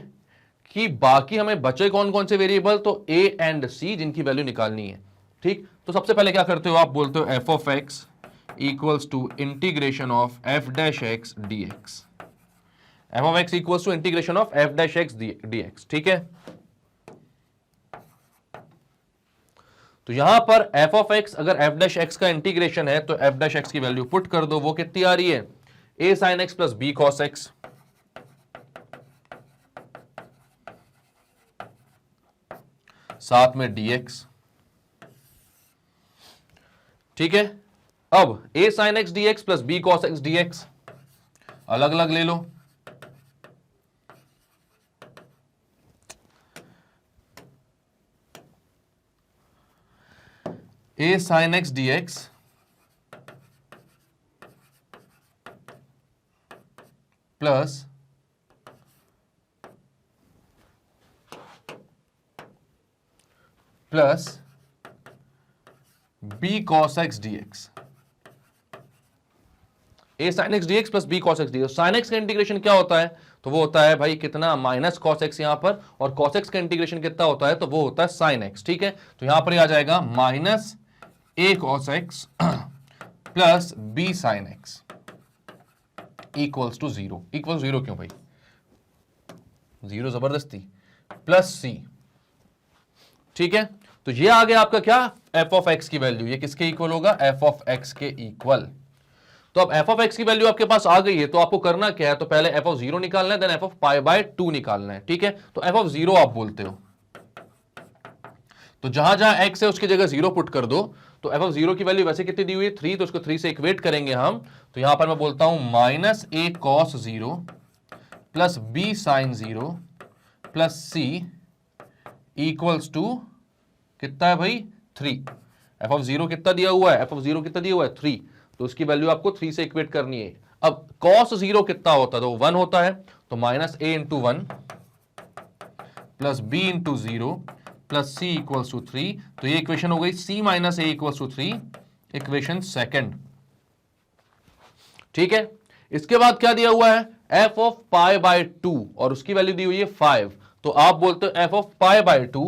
कि बाकी हमें बचे कौन कौन से वेरिएबल, तो a एंड c जिनकी वैल्यू निकालनी है। ठीक, तो सबसे पहले क्या करते हो, आप बोलते हो f of x equals to integration of f dash x dx, f of x equals to integration of f dash x dx। ठीक है, तो यहां पर f ऑफ x अगर f डैश x का इंटीग्रेशन है तो f डैश x की वैल्यू पुट कर दो, वो कितनी आ रही है, a sin x plus b cos x, साथ में dx। ठीक है, अब a sin x dx plus b cos x dx अलग अलग ले लो, a sin x dx plus b cos x dx, a sin x dx plus b cos x dx। sin x का integration क्या होता है, तो वो होता है भाई कितना, माइनस cos x यहां पर, और cos x का इंटीग्रेशन कितना होता है, तो वो होता है sin x। ठीक है, तो यहां पर आ जाएगा minus a cos x plus b sin x equals to 0। Equal 0 क्यों भाई, 0 जबरदस्ती, प्लस c। ठीक है, तो ये आ गया आपका क्या, f ऑफ x की वैल्यू, ये किसके इक्वल होगा, f ऑफ x के इक्वल। तो अब f ऑफ x की वैल्यू आपके पास आ गई है, तो आपको करना क्या है, तो पहले f ऑफ 0 निकालना है, then f of pi by 2 निकालना है। ठीक है, तो f ऑफ 0 आप बोलते हो, तो जहां जहां x है उसकी जगह 0 पुट कर दो, तो f ऑफ 0 की वैल्यू वैसे कितनी दी हुई है 3, तो उसको 3 से इक्वेट करेंगे हम, तो यहां पर मैं बोलता हूं minus a cos 0 plus b sin 0 plus c equals to कितना है भाई 3। f ऑफ 0 कितना दिया हुआ है, f ऑफ 0 कितना दिया हुआ है 3, तो उसकी वैल्यू आपको 3 से इक्वेट करनी है। अब cos 0 कितना होता है, तो 1 होता है, तो minus a into 1 plus b into 0 plus c equals to 3, तो ये इक्वेशन हो गई c minus a equals to 3, equation second. ठीक है, इसके बाद क्या दिया हुआ है, f ऑफ पाई बाय 2, और उसकी वैल्यू दी हुई है 5, तो आप बोलते हो f of pi by 2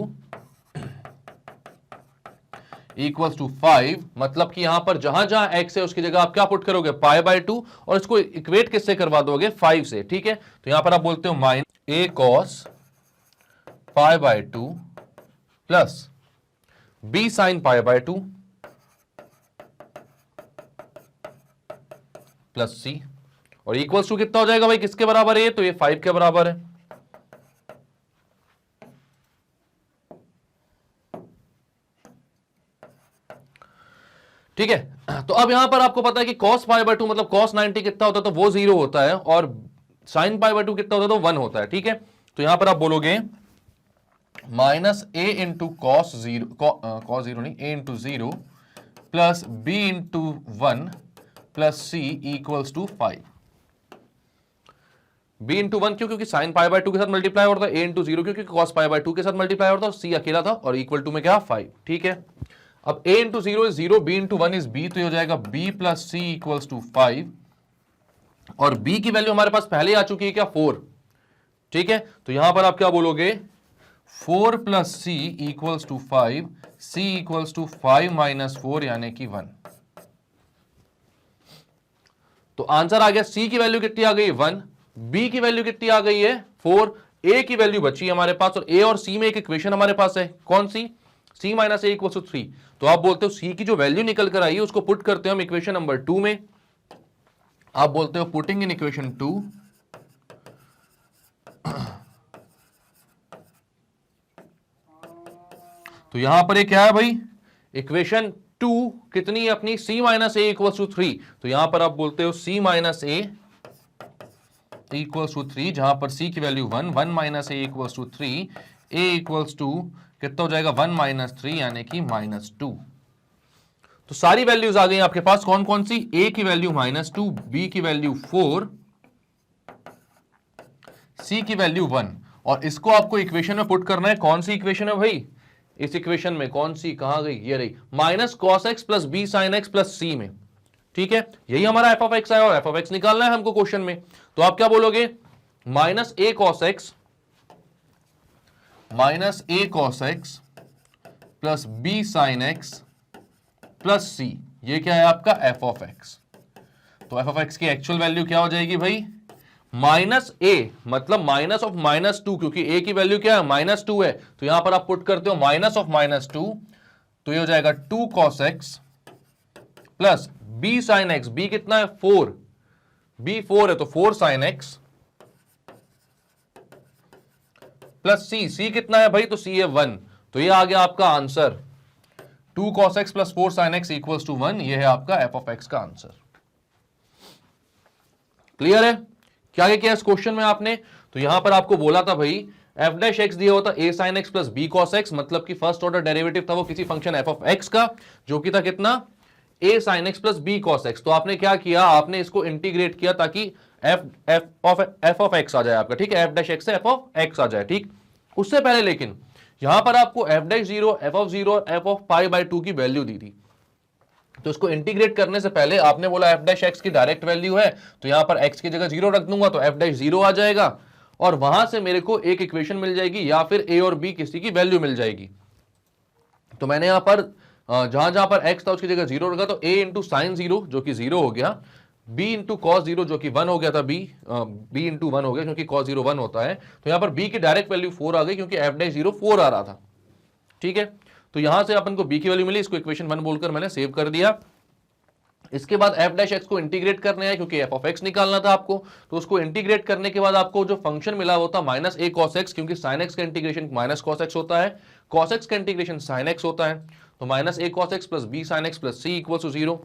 equals to 5, मतलब कि यहां पर जहां जहां x है उसकी जगह आप क्या पुट करोगे π/2 और इसको इक्वेट किससे करवा दोगे 5 से, ठीक है। तो यहां पर आप बोलते हो minus a cos π/2 plus b sin π/2 plus c, और इक्वल्स टू कितना हो जाएगा भाई, किसके बराबर है, तो ये 5 के बराबर है। ठीक है, तो अब यहां पर आपको पता है कि cos π/2 मतलब cos 90 कितना होता है, तो वो 0 होता है, और sin π/2 कितना होता है, तो 1 होता है, ठीक है। तो यहां पर आप बोलोगे minus a into cos zero नहीं, a into 0 plus b into 1 plus c equals to 5। b into 1 क्यों, क्योंकि sin π/2 के साथ मल्टीप्लाई होता है, a इंटू 0 क्योंकि cos π/2 के साथ मल्टीप्लाई होता है, c अकेला था, और इक्वल टू में क्या 5, ठीक है। अब a into 0 is 0, b into 1 is b, तो ये हो जाएगा b plus c equals to 5, और b की वैल्यू हमारे पास पहले आ चुकी है क्या, 4, ठीक है। तो यहां पर आप क्या बोलोगे, 4 plus c equals to 5, c equals to 5 minus 4 यानी कि 1। तो आंसर आ गया, c की वैल्यू कितनी आ गई 1, b की वैल्यू कितनी आ गई है 4, a की वैल्यू बची है हमारे पास, और a और c में एक इक्वेशन हमारे पास है, कौन सी, c minus a equals to 3। तो आप बोलते हो c की जो वैल्यू निकल कर आई है उसको पुट करते हो हम इक्वेशन नंबर 2 में, आप बोलते हो पुटिंग इन इक्वेशन 2 तो यहां पर ये क्या है भाई, इक्वेशन 2 कितनी है अपनी, c minus a equals to 3। तो यहां पर आप बोलते हो c minus a equals to 3, जहां पर c की value 1, 1 minus a equals to 3, a equals to कितना हो जाएगा 1 माइनस 3 यानी कि -2। तो सारी वैल्यूज आ गई आपके पास, कौन कौन सी, a की वैल्यू -2, b की वैल्यू 4, c की वैल्यू 1, और इसको आपको इक्वेशन में पुट करना है। कौन सी इक्वेशन है भाई, इस इक्वेशन में कौन सी, कहां गई, ये रही, minus cos X plus B sine X plus C में, ठीक है। यही हमारा एफ ऑफ एक्स है, और एफ ऑफ एक्स निकालना है हमको क्वेश्चन में। तो आप क्या बोलोगे, minus A cos X plus B sine X plus C, ये क्या है आपका एफ ऑफ एक्स। तो एफ ऑफ एक्स की एक्चुअल वैल्यू क्या हो जाएगी भाई, माइनस ए मतलब माइनस ऑफ -2, क्योंकि ए की वैल्यू क्या है -2 है, तो यहां पर आप पुट करते हो माइनस ऑफ -2, तो ये हो जाएगा 2 cos x plus b sin x, b कितना है 4, b 4 है तो 4 sin x प्लस c कितना है भाई, तो c है 1, तो ये आ गया आपका answer 2 cos x plus 4 sin x equals to 1, ये है आपका f ऑफ x का आंसर। क्लियर है, क्या किया इस क्वेश्चन में आपने, तो यहां पर आपको बोला था भाई f डैश x दिया होता a sin x plus b cos x, मतलब कि फर्स्ट ऑर्डर डेरिवेटिव था वो किसी फंक्शन f ऑफ x का, जो कि था कितना a sin x plus b cos x। तो आपने क्या किया, आपने इसको इंटीग्रेट किया ताकि f ऑफ x आ जाए आपका, ठीक है, f डैश x से f ऑफ x आ जाए, ठीक। उससे पहले लेकिन यहां पर आपको f डैश 0, f ऑफ 0 और f ऑफ π/2 की वैल्यू दी थी, तो इसको इंटीग्रेट करने से पहले आपने बोला f डैश x की डायरेक्ट वैल्यू है, तो यहां पर x की जगह 0 रख दूंगा तो f डैश 0 आ जाएगा, और वहां से मेरे को एक इक्वेशन मिल जाएगी, या फिर a और b किसी की वैल्यू मिल जाएगी। तो मैंने यहां पर जहां जहां पर x था उसकी जगह 0 रखा, तो a इंटू साइन 0 जो कि 0 हो गया, b इंटू कॉस 0 जो कि 1 हो गया था, b इंटू 1 हो गया क्योंकि cos 0 1 होता है, तो यहां पर b की डायरेक्ट वैल्यू 4 आ गई क्योंकि f डैश 0 4 आ रहा था, ठीक है। तो यहां से अपन को b की वैल्यू मिली, इसको इक्वेशन 1 बोलकर मैंने सेव कर दिया। इसके बाद f डैश x को इंटीग्रेट करने है क्योंकि f ऑफ x निकालना था आपको, तो उसको इंटीग्रेट करने के बाद आपको जो फंक्शन मिला वो था माइनस a cos x, क्योंकि sin x का इंटीग्रेशन माइनस cos x होता है, cos x का इंटीग्रेशन sin x होता है, तो minus a cos x plus b sin x plus c equals to 0।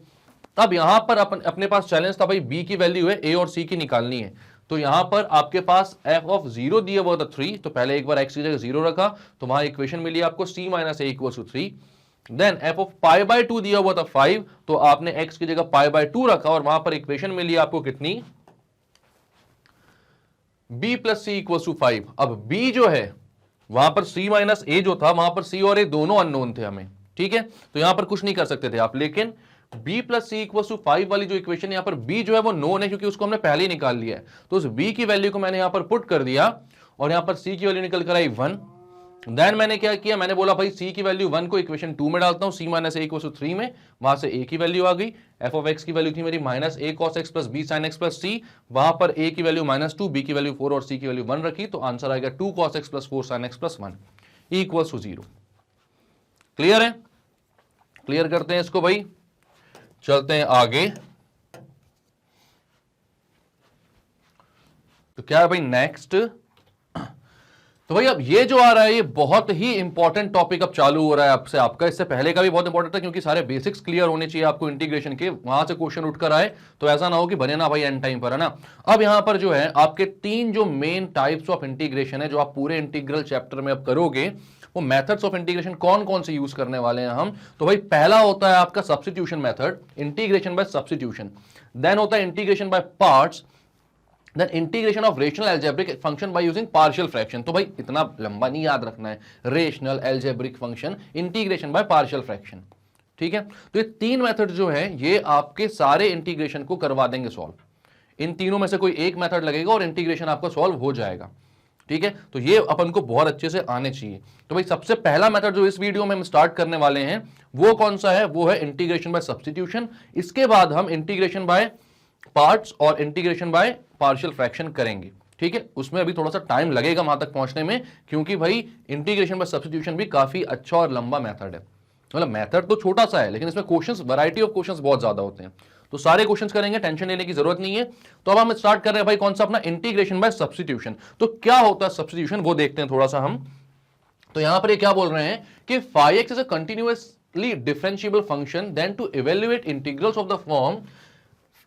अब यहां पर अपने पास चैलेंज था भाई b की वैल्यू है a और c की निकालनी है, तो यहां पर आपके पास f ऑफ 0 दिया हुआ था 3, तो पहले एक बार x की जगह 0 रखा, तो वहां इक्वेशन मिली आपको c minus a equals to 3। Then f of π/2 दिया हुआ था 5, तो आपने x की जगह π/2 रखा, और वहां पर इक्वेशन मिली आपको कितनी, b plus c equals to 5। अब b जो है वहां पर c माइनस a जो था, वहां पर c और a दोनों अननोन थे हमें, ठीक है, तो यहां पर कुछ नहीं कर सकते थे आप, लेकिन b plus c equals to 5 वाली जो इक्वेशन यहां पर b जो है वो नोन है क्योंकि उसको हमने पहले ही निकाल लिया है, तो उस b की वैल्यू को मैंने यहां पर पुट कर दिया, और यहां पर c की वैल्यू निकल कर आई 1, देन मैंने क्या किया, मैंने बोला भाई c की वैल्यू 1 को इक्वेशन 2 में डालता हूं, c माइनस a = 3 में, वहां से a की वैल्यू आ गई, f ऑफ x की वैल्यू थी मेरी minus a cos x plus b sin x plus c, वहां पर a की वैल्यू -2, b की वैल्यू 4 और c की वैल्यू 1 रखी, तो आंसर आएगा 2 cos x plus 4 sin x plus 1 equals to 0। Clear है? क्लियर करते हैं इसको भाई, चलते हैं आगे। तो क्या है भाई नेक्स्ट, तो भाई अब ये जो आ रहा है ये बहुत ही इंपॉर्टेंट टॉपिक अब चालू हो रहा है आपसे आपका, इससे पहले का भी बहुत इंपॉर्टेंट था क्योंकि सारे बेसिक्स क्लियर होने चाहिए आपको इंटीग्रेशन के, वहां से क्वेश्चन उठकर आए तो ऐसा ना हो कि बने ना भाई एंड टाइम पर, है ना। अब यहां पर जो है आपके 3 जो मेन टाइप्स ऑफ इंटीग्रेशन है जो आप पूरे इंटीग्रल चैप्टर में अब करोगे, वो मेथड्स ऑफ इंटीग्रेशन कौन कौन से यूज करने वाले हैं हम। तो भाई पहला होता है आपका substitution method, integration by substitution. Then होता है integration by parts, then integration of rational algebraic function by using partial fraction. तो भाई इतना लंबा नहीं याद रखना है, rational algebraic function, integration by partial fraction, ठीक है। तो ये 3 मेथड जो है ये आपके सारे इंटीग्रेशन को करवा देंगे सॉल्व। इन तीनों में से कोई एक मेथड लगेगा और इंटीग्रेशन आपका सॉल्व हो जाएगा, ठीक है। तो ये अपन को बहुत अच्छे से आने चाहिए। तो भाई सबसे पहला मेथड जो इस वीडियो में हम स्टार्ट करने वाले हैं वो कौन सा है, वो है इंटीग्रेशन बाय सब्स्टिट्यूशन। इसके बाद हम इंटीग्रेशन बाय पार्ट्स और इंटीग्रेशन बाय पार्शियल फ्रैक्शन करेंगे, ठीक है। उसमें अभी थोड़ा सा टाइम लगेगा वहां तक पहुंचने में, क्योंकि भाई इंटीग्रेशन बाय सब्स्टिट्यूशन भी काफी अच्छा और लंबा मेथड है। मतलब मेथड तो छोटा सा है लेकिन इसमें क्वेश्चंस, वैरायटी ऑफ क्वेश्चंस बहुत ज्यादा होते हैं, तो सारे क्वेश्चंस करेंगे, टेंशन लेने की जरूरत नहीं है। तो अब हम स्टार्ट कर रहे हैं भाई कौन सा, अपना इंटीग्रेशन बाय सब्स्टिट्यूशन। तो क्या होता है सब्स्टिट्यूशन वो देखते हैं थोड़ा सा हम। तो यहां पर ये क्या बोल रहे हैं कि phi x is a continuously differentiable function, then to evaluate integrals of the form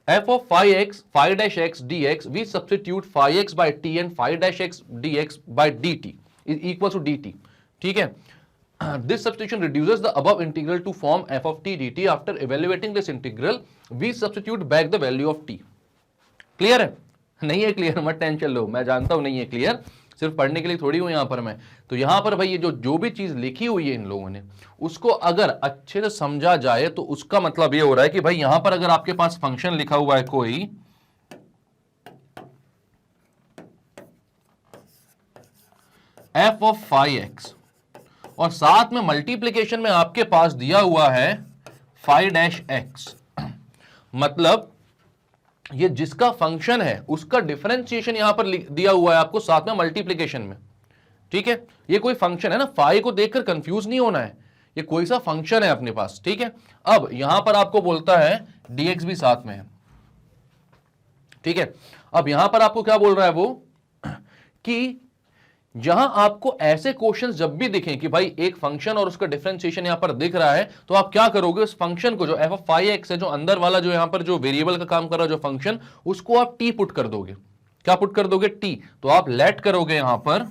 f of phi x phi dash x dx, we substitute phi x by t and phi dash x dx by dt is equals to dt, ठीक है। This substitution reduces the above integral to form f of t dt. After evaluating this integral, we substitute back the value of t. Clear है? नहीं है clear मत tension लो, मैं जानता हूं नहीं है क्लियर, सिर्फ पढ़ने के लिए थोड़ी हूं यहां पर मैं। तो यहां पर भाई ये जो भी चीज लिखी हुई है इन लोगों ने, उसको अगर अच्छे से समझा जाए तो उसका मतलब ये हो रहा है कि भाई यहां पर अगर आपके पास फंक्शन लिखा हुआ है कोई, f ऑफ phi x, और साथ में मल्टीप्लीकेशन में आपके पास दिया हुआ है phi डैश x, मतलब ये जिसका फंक्शन है उसका डिफरेंशिएशन यहां पर दिया हुआ है आपको साथ में मल्टीप्लीकेशन में, ठीक है। ये कोई फंक्शन है ना, फाई को देखकर कंफ्यूज नहीं होना है, ये कोई सा फंक्शन है अपने पास, ठीक है। अब यहां पर आपको बोलता है dx भी साथ में है, ठीक है। अब यहां पर आपको क्या बोल रहा है वो कि जहां आपको ऐसे क्वेश्चंस जब भी दिखें कि भाई एक फंक्शन और उसका डिफरेंशिएशन यहां पर दिख रहा है, तो आप क्या करोगे, उस फंक्शन को जो f ऑफ phi x है, जो अंदर वाला जो यहां पर जो वेरिएबल का काम कर रहा है जो फंक्शन, उसको आप t पुट कर दोगे। क्या पुट कर दोगे, t। तो आप लेट करोगे यहां पर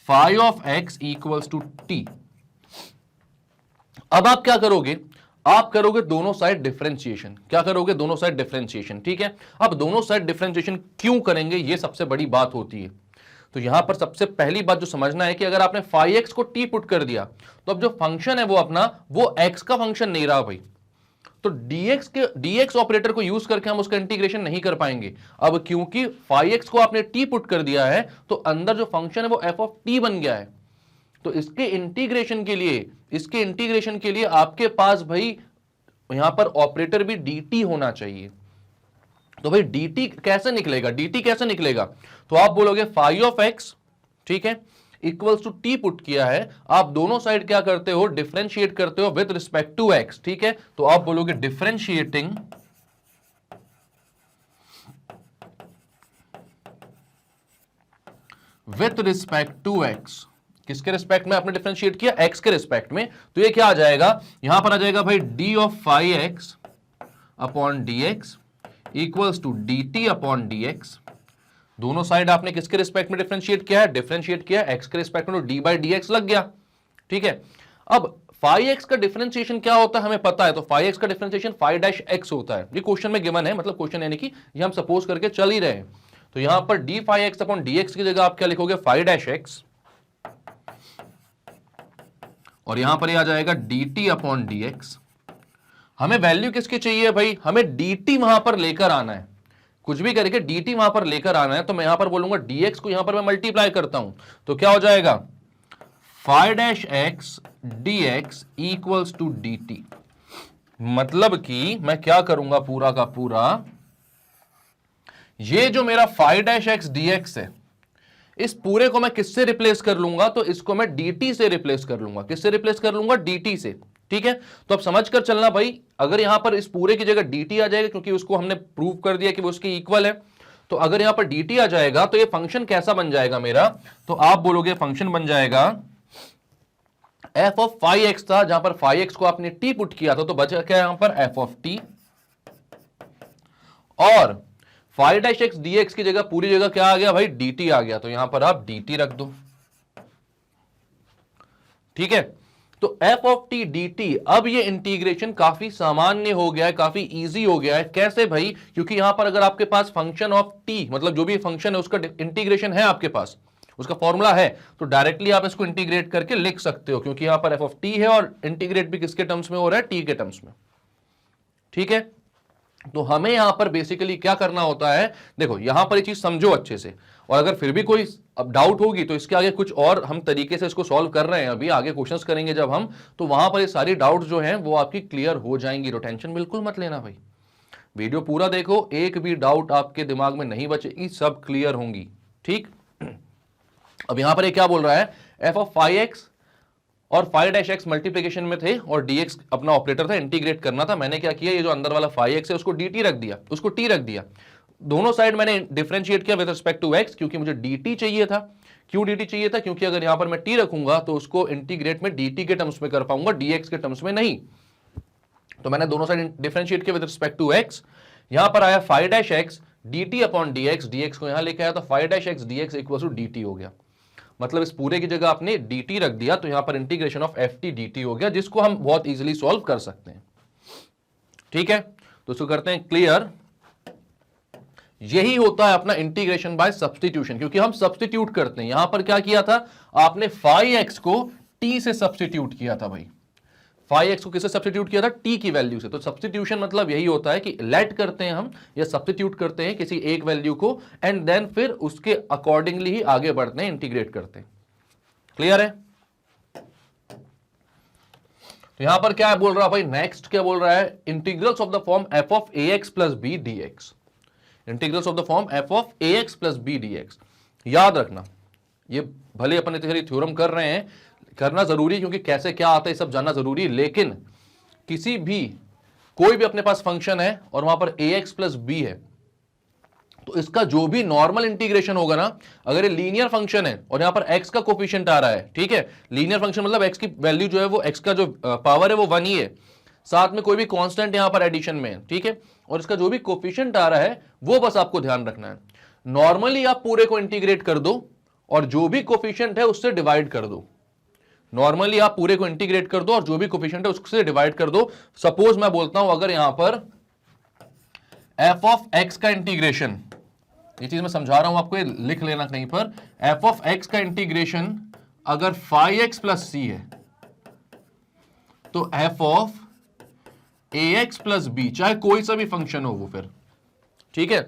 phi of x equals to t। अब आप क्या करोगे, आप करोगे दोनों साइड डिफरेंशिएशन। क्या करोगे, दोनों साइड डिफरेंशिएशन, ठीक है। अब दोनों साइड डिफरेंशिएशन क्यों करेंगे, ये सबसे बड़ी बात होती है। तो यहां पर सबसे पहली बात जो समझना है कि अगर आपने phi x को t पुट कर दिया तो अब जो फंक्शन है वो अपना, वो x का फंक्शन नहीं रहा भाई, तो dx ऑपरेटर को यूज करके हम उसका इंटीग्रेशन नहीं कर पाएंगे। अब क्योंकि phi x को आपने t पुट कर दिया है तो अंदर जो फंक्शन है वो f ऑफ t बन गया है। तो इसके इंटीग्रेशन के लिए आपके पास भाई यहां पर ऑपरेटर भी dt होना चाहिए। तो भाई dt कैसे निकलेगा, तो आप बोलोगे phi ऑफ x, ठीक है, इक्वल्स टू t पुट किया है, आप दोनों साइड क्या करते हो, डिफरेंशिएट करते हो विद रिस्पेक्ट टू x, ठीक है। तो आप बोलोगे differentiating with respect to x। किसके रिस्पेक्ट में आपने डिफरेंशिएट किया, x के रिस्पेक्ट में। तो ये क्या आ जाएगा, यहां पर आ जाएगा भाई d of phi x upon dx equals to dt upon dx। दोनों साइड आपने किसके रिस्पेक्ट में डिफरेंशिएट किया है, x के रिस्पेक्ट में, तो d बाई dx लग गया, ठीक है। अब phi x का डिफरेंशिएशन क्या होता है हमें पता है, तो phi x का डिफरेंशिएशन phi डैश x होता है। ये क्वेश्चन में गिवन है, मतलब क्वेश्चन यानी कि ये हम सपोज करके चल ही रहे हैं। तो यहां पर d phi x upon dx की जगह आप क्या लिखोगे, phi डैश x, और यहां पर ये आ जाएगा dt अपॉन dx। हमें वैल्यू किसकी चाहिए भाई, हमें dt वहां पर लेकर आना है, कुछ भी करके dt वहां पर लेकर आना है। तो मैं यहां पर बोलूंगा dx को यहां पर मैं मल्टीप्लाई करता हूं, तो क्या हो जाएगा phi dash X D X equals to D T. मतलब कि मैं क्या करूंगा, पूरा का पूरा ये जो मेरा phi dash X D X है, इस पूरे को मैं किससे रिप्लेस कर लूंगा, तो इसको मैं dt से रिप्लेस कर लूंगा। किससे रिप्लेस कर लूंगा, dt से। ठीक है, तो अब समझ कर चलना भाई, अगर यहां पर इस पूरे की जगह dt आ जाएगा, क्योंकि उसको हमने प्रूव कर दिया कि वो उसके इक्वल है, तो अगर यहां पर dt आ जाएगा तो ये फंक्शन कैसा बन जाएगा मेरा, तो आप बोलोगे फंक्शन बन जाएगा f ऑफ फाई एक्स था, जहां पर फाई एक्स को आपने t पुट किया था, तो बचा क्या यहां पर f ऑफ t, और phi dash X D X की जगह पूरी जगह क्या आ गया भाई, dt आ गया, तो यहां पर आप dt रख दो। ठीक है, तो f ऑफ t dt, अब ये इंटीग्रेशन काफी सामान्य हो गया है, काफी इजी हो गया है। कैसे भाई, क्योंकि यहां पर अगर आपके पास फंक्शन ऑफ t, मतलब जो भी फंक्शन है उसका इंटीग्रेशन है आपके पास, उसका फॉर्मूला है, तो डायरेक्टली आप इसको इंटीग्रेट करके लिख सकते हो, क्योंकि यहां पर f ऑफ t है और इंटीग्रेट भी किसके टर्म्स में हो रहा है, t के टर्म्स में। ठीक है, तो हमें यहां पर बेसिकली क्या करना होता है, देखो यहां पर ये चीज समझो अच्छे से, और अगर फिर भी कोई अब डाउट होगी तो इसके आगे कुछ और हम तरीके से इसको सॉल्व कर रहे हैं, अभी आगे क्वेश्चंस करेंगे जब हम, तो वहां पर ये सारी डाउट जो हैं वो आपकी क्लियर हो जाएंगी। तो टेंशन बिल्कुल मत लेना भाई, वीडियो पूरा देखो, एक भी डाउट आपके दिमाग में नहीं बचेगी, सब क्लियर होंगी। ठीक, अब यहां पर ये क्या बोल रहा है, एफ ऑफ फाई एक्स और फाई डैश एक्स मल्टीप्लीकेशन में थे और dx अपना ऑपरेटर था, इंटीग्रेट करना था। मैंने क्या किया, ये जो अंदर वाला फाई एक्स है उसको dt रख दिया, उसको t रख दिया, दोनों साइड मैंने डिफरेंशिएट किया विद रिस्पेक्ट टू x, क्योंकि मुझे dt चाहिए था। क्यों dt चाहिए था, क्योंकि अगर यहां पर मैं t रखूंगा तो उसको इंटीग्रेट में dt के टर्म्स में कर पाऊंगा, dx के टर्म्स में नहीं। तो मैंने दोनों साइड डिफरेंशिएट किया विद रिस्पेक्ट टू x। यहां पर आया phi dash X dt upon dx, dx को यहां लेके आया तो phi dash X dx equal to dt हो गया। मतलब इस पूरे की जगह आपने dt रख दिया, तो यहां पर इंटीग्रेशन ऑफ ft dt हो गया, जिसको हम बहुत इजीली सॉल्व कर सकते हैं। ठीक है, तो इसको करते हैं क्लियर। यही होता है अपना इंटीग्रेशन बाय सब्स्टिट्यूशन, क्योंकि हम सब्स्टिट्यूट करते हैं। यहां पर क्या किया था आपने, फाई एक्स को t से सब्स्टिट्यूट किया था भाई, फाई एक्स को किससे सब्स्टिट्यूट किया था, t की वैल्यू से। तो सब्स्टिट्यूशन मतलब यही होता है कि लेट करते हैं हम, या सब्स्टिट्यूट करते हैं किसी एक वैल्यू को, एंड देन फिर उसके अकॉर्डिंगली ही आगे बढ़ते हैं, इंटीग्रेट करते हैं। क्लियर है, तो यहां पर क्या बोल रहा है भाई, नेक्स्ट क्या बोल रहा है, integrals of the form F of A x plus B D X. Integrals of the form F of A x plus B D X, याद रखना, ये भले अपन थ्योरम कर रहे हैं, करना जरूरी, क्योंकि कैसे क्या आता है सब जानना जरूरी, लेकिन किसी भी कोई भी अपने पास फंक्शन है और वहां पर ए एक्स प्लस बी है, तो इसका जो भी नॉर्मल इंटीग्रेशन होगा ना, अगर ये लीनियर फंक्शन है और यहां पर x का कोफिशिएंट आ रहा है, ठीक है, लीनियर फंक्शन मतलब x की वैल्यू जो है वो x का जो पावर है वो 1 ही है, साथ में कोई भी कांस्टेंट यहां पर एडिशन में है, ठीक है, और इसका जो भी कोफिशिएंट आ रहा है वो बस आपको ध्यान रखना है। नॉर्मली आप पूरे को इंटीग्रेट कर दो और जो भी कोफिशिएंट है उससे डिवाइड कर दो। नॉर्मली आप पूरे को इंटीग्रेट कर दो और जो भी कोफिशिएंट है उससे डिवाइड कर दो। सपोज मैं बोलता हूं अगर यहां पर f ऑफ x का इंटीग्रेशन, ये चीज मैं समझा रहा हूं आपको, ये लिख लेना कहीं पर, f ऑफ x का इंटीग्रेशन अगर फाई एक्स प्लस सी है, तो f of A x plus B, चाहे कोई सा भी फंक्शन हो वो, फिर ठीक है,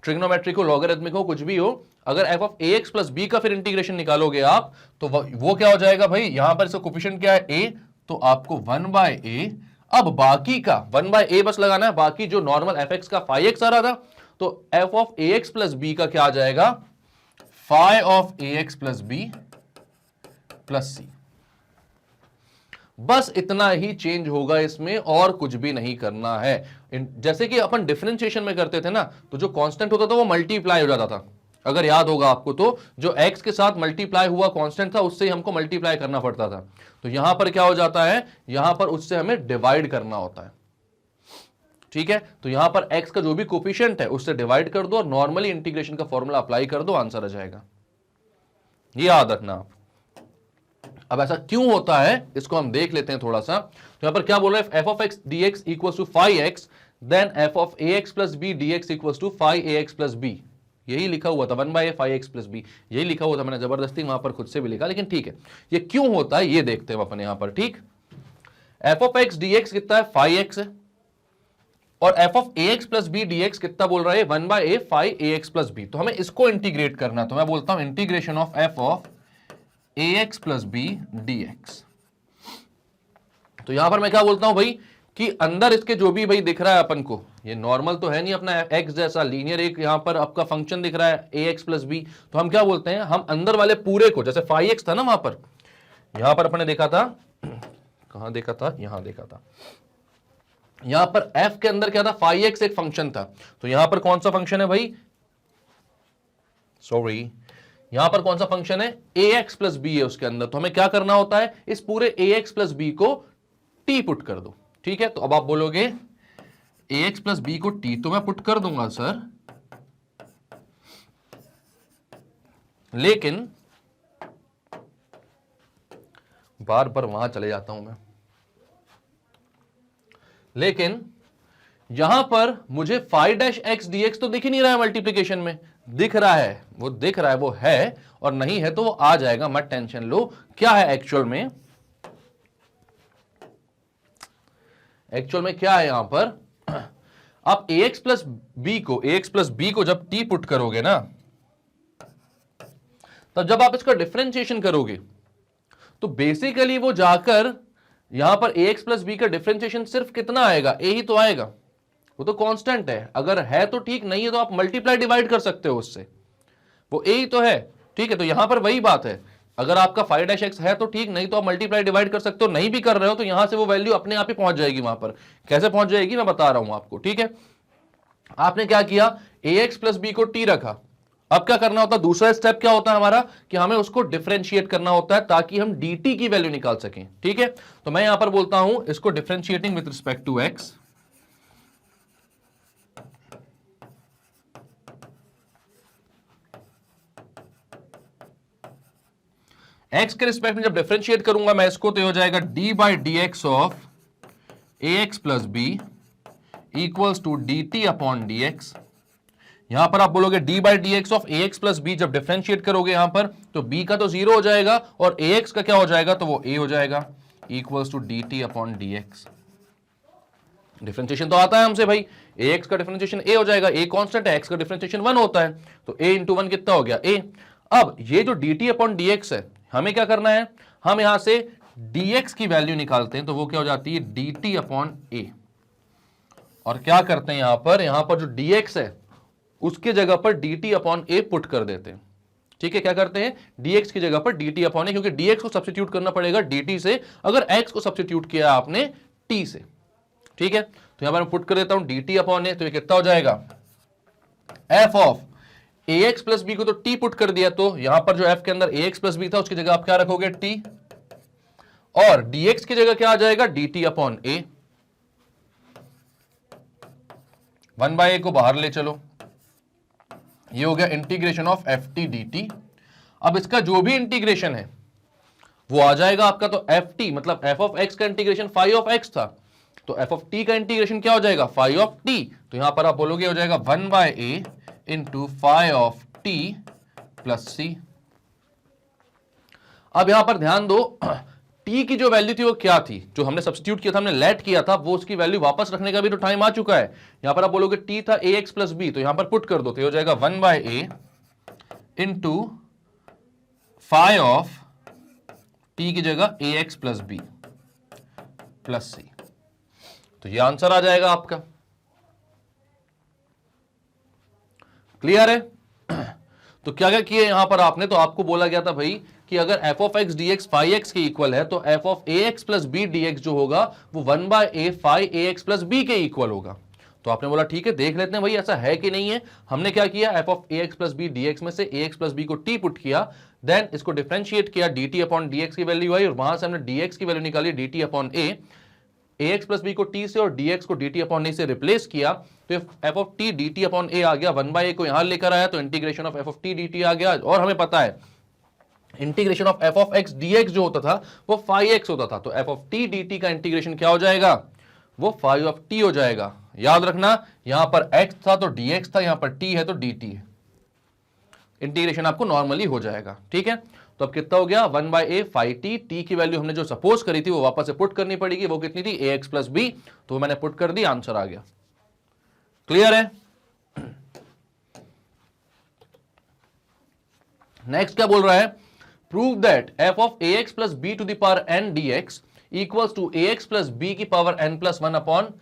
ट्रिग्नोमेट्रिक हो, लॉगरिथमिक हो, कुछ भी हो, अगर f of A x plus b का फिर इंटीग्रेशन निकालोगे आप, तो वो क्या हो जाएगा भाई, यहां पर इसका कोफिशिएंट क्या है a, तो आपको 1/a, अब बाकी का 1/a बस लगाना है, बाकी जो नॉर्मल fx का फाई एक्स आ रहा था, तो f of A x plus b का क्या आ जाएगा, phi of A x plus b plus c. बस इतना ही चेंज होगा इसमें, और कुछ भी नहीं करना है। जैसे कि अपन डिफरेंशिएशन में करते थे ना, तो जो कांस्टेंट होता था वो मल्टीप्लाई हो जाता था, अगर याद होगा आपको, तो जो x के साथ मल्टीप्लाई हुआ कांस्टेंट था उससे हमको मल्टीप्लाई करना पड़ता था। तो यहां पर क्या हो जाता है, यहां पर उससे हमें डिवाइड करना होता है, ठीक है, तो यहां पर x का जो भी कोफिशिएंट है उससे डिवाइड कर दो और नॉर्मली इंटीग्रेशन का फॉर्मूला अप्लाई कर दो, आंसर आ जाएगा। ये याद रखना आप। अब ऐसा क्यों होता है इसको हम देख लेते हैं थोड़ा सा। तो यहां पर क्या बोल रहा है, f of x dx equals to phi x, then f of A x plus b dx equals to phi a x plus b. यही लिखा हुआ था 1/a phi X plus b, यही लिखा हुआ था, मैंने जबरदस्ती वहां पर खुद से भी लिखा, लेकिन ठीक है, ये क्यों होता है ये देखते हैं अपन यहां पर। ठीक, f ऑफ x dx कितना है, फाई एक्स है, और f of A x plus B D x कितना बोल रहा है, 1/a phi a x plus b. तो हमें इसको इंटीग्रेट करना, तो मैं बोलता हूं integration of f of ax plus b dx। तो यहां पर मैं क्या बोलता हूं भाई कि अंदर इसके जो भी भाई दिख रहा है अपन को, ये नॉर्मल तो है नहीं अपना x जैसा लीनियर, एक यहां पर आपका फंक्शन दिख रहा है ax प्लस बी, तो हम क्या बोलते हैं, हम अंदर वाले पूरे को, जैसे फाई एक्स था ना वहां पर, यहां पर अपने देखा था, कहां देखा था, यहां देखा था, यहां पर f के अंदर क्या था, फाई एक्स एक फंक्शन था, तो यहां पर कौन सा फंक्शन है भाई, सॉरी यहां पर कौन सा फंक्शन है, ax प्लस बी है उसके अंदर, तो हमें क्या करना होता है, इस पूरे ax प्लस बी को t पुट कर दो, ठीक है। तो अब आप बोलोगे ax प्लस बी को t, तो मैं पुट कर दूंगा सर, लेकिन बार बार वहां चले जाता हूं मैं, लेकिन यहां पर मुझे फाई डैश एक्स dx तो दिख ही नहीं रहा है मल्टीप्लीकेशन में, दिख रहा है, वो दिख रहा है, वो है, और नहीं है तो वो आ जाएगा, मत टेंशन लो। क्या है एक्चुअल में, एक्चुअल में क्या है यहां पर, आप ax प्लस बी को जब t पुट करोगे ना, तब जब आप इसका डिफरेंशिएशन करोगे तो बेसिकली वो जाकर यहां पर ax प्लस बी का डिफरेंशिएशन सिर्फ कितना आएगा, a ही तो आएगा, वो तो कांस्टेंट है, अगर है तो ठीक, नहीं है तो आप मल्टीप्लाई डिवाइड कर सकते हो उससे, वो a ही तो है, ठीक है। तो यहां पर वही बात है, अगर आपका फाई डैश एक्स है तो ठीक, नहीं तो आप मल्टीप्लाई डिवाइड कर सकते हो, नहीं भी कर रहे हो तो यहां से वो वैल्यू अपने आप ही पहुंच जाएगी वहां पर। कैसे पहुंच जाएगी मैं बता रहा हूं आपको, ठीक है। आपने क्या किया, ax प्लस बी को t रखा, अब क्या करना होता है, दूसरा स्टेप क्या होता है हमारा, कि हमें उसको डिफरेंशिएट करना होता है ताकि हम dt की वैल्यू निकाल सकें, ठीक है। तो मैं यहां पर बोलता हूं इसको differentiating with respect to x, x के रिस्पेक्ट में जब डिफरेंशिएट करूंगा मैं इसको, तो हो जाएगा d by d x of ax plus b equals to dt upon dx। यहां पर आप बोलोगे d by d x of ax plus b, जब डिफरेंशिएट करोगे यहां पर तो b का तो 0 हो जाएगा और ax का क्या हो जाएगा, तो वो a हो जाएगा, equals to dt upon dx। Differentiation तो आता है हमसे भाई, ax का डिफरेंशिएशन a हो जाएगा, a कांस्टेंट है, x का डिफरेंशिएशन 1 होता है, तो a इंटू 1 कितना हो गया, a। अब ये जो dt अपॉन dx है, हमें क्या करना है, हम यहां से dx की वैल्यू निकालते हैं, तो वो क्या हो जाती है, dt अपॉन a, और क्या करते हैं यहां पर जो dx है उसके जगह पर dt अपॉन a पुट कर देते हैं, ठीक है। क्या करते हैं, dx की जगह पर dt अपॉन a, क्योंकि dx को सब्स्टिट्यूट करना पड़ेगा dt से, अगर x को सब्स्टिट्यूट किया आपने t से, ठीक है। तो यहां पर मैं पुट कर देता हूं dt अपॉन a, तो ये कितना हो जाएगा, f of ax plus b को तो t पुट कर दिया, तो यहां पर जो f के अंदर ax प्लस बी था उसकी जगह आप क्या रखोगे, t, और dx की जगह क्या आ जाएगा, dt upon a, 1 by a को बाहर ले चलो, ये हो गया integration of f t d t. अब इसका जो भी इंटीग्रेशन है वो आ जाएगा आपका, तो एफ टी मतलब एफ ऑफ एक्स का इंटीग्रेशन फाई ऑफ एक्स था, तो एफ ऑफ टी का इंटीग्रेशन क्या हो जाएगा, फाई ऑफ टी, तो यहां पर आप बोलोगे हो जाएगा 1 by a into phi of t plus c. अब यहां पर ध्यान दो, t की जो वैल्यू थी वो क्या थी, जो हमने सब्स्टिट्यूट किया था, हमने लेट किया था, वो उसकी वैल्यू वापस रखने का भी तो टाइम आ चुका है। यहां पर आप बोलोगे t था ax प्लस बी, तो यहां पर पुट कर दो, तो हो जाएगा 1 by a into phi of t की जगह ax plus b plus c, तो ये आंसर आ जाएगा आपका। क्लियर है। तो क्या क्या किए यहां पर आपने, तो आपको बोला गया था भाई कि अगर f of x D x phi x के इक्वल है, तो f of A x plus B D x जो होगा वो 1 by a phi a x plus b के इक्वल होगा। तो आपने बोला ठीक है, देख लेते हैं भाई ऐसा है कि नहीं है। हमने क्या किया, f of A x plus B D x में से ए एक्स प्लस बी को t पुट किया, देन इसको डिफरेंशिएट किया, dt अपॉन dx की वैल्यू आई, और वहां से हमने dx की वैल्यू निकाली dt upon a, ax plus b को t से और dx को dt अपॉन a से रिप्लेस किया, तो f of t dt upon a आ गया, 1 बाय a को यहां लेकर आया तो integration of f of t dt आ गया। और हमें पता है integration of f of x dx जो होता था वो फाई x होता था, तो f ऑफ t dt का इंटीग्रेशन क्या हो जाएगा, वो फाई ऑफ t हो जाएगा। याद रखना यहां पर x था तो dx था, यहां पर t है तो dt है, इंटीग्रेशन आपको नॉर्मली हो जाएगा, ठीक है। तो अब कितना हो गया, 1 by a phi T, T की वैल्यू हमने जो सपोज करी थी वो वापस से पुट करनी पड़ेगी, वो कितनी थी, ए एक्स प्लस बी, तो वो मैंने पुट कर दी, आंसर आ गया। क्लियर है। नेक्स्ट क्या बोल रहा है, prove that f of ax plus b to the power n dx equals to ax plus b की power n plus one upon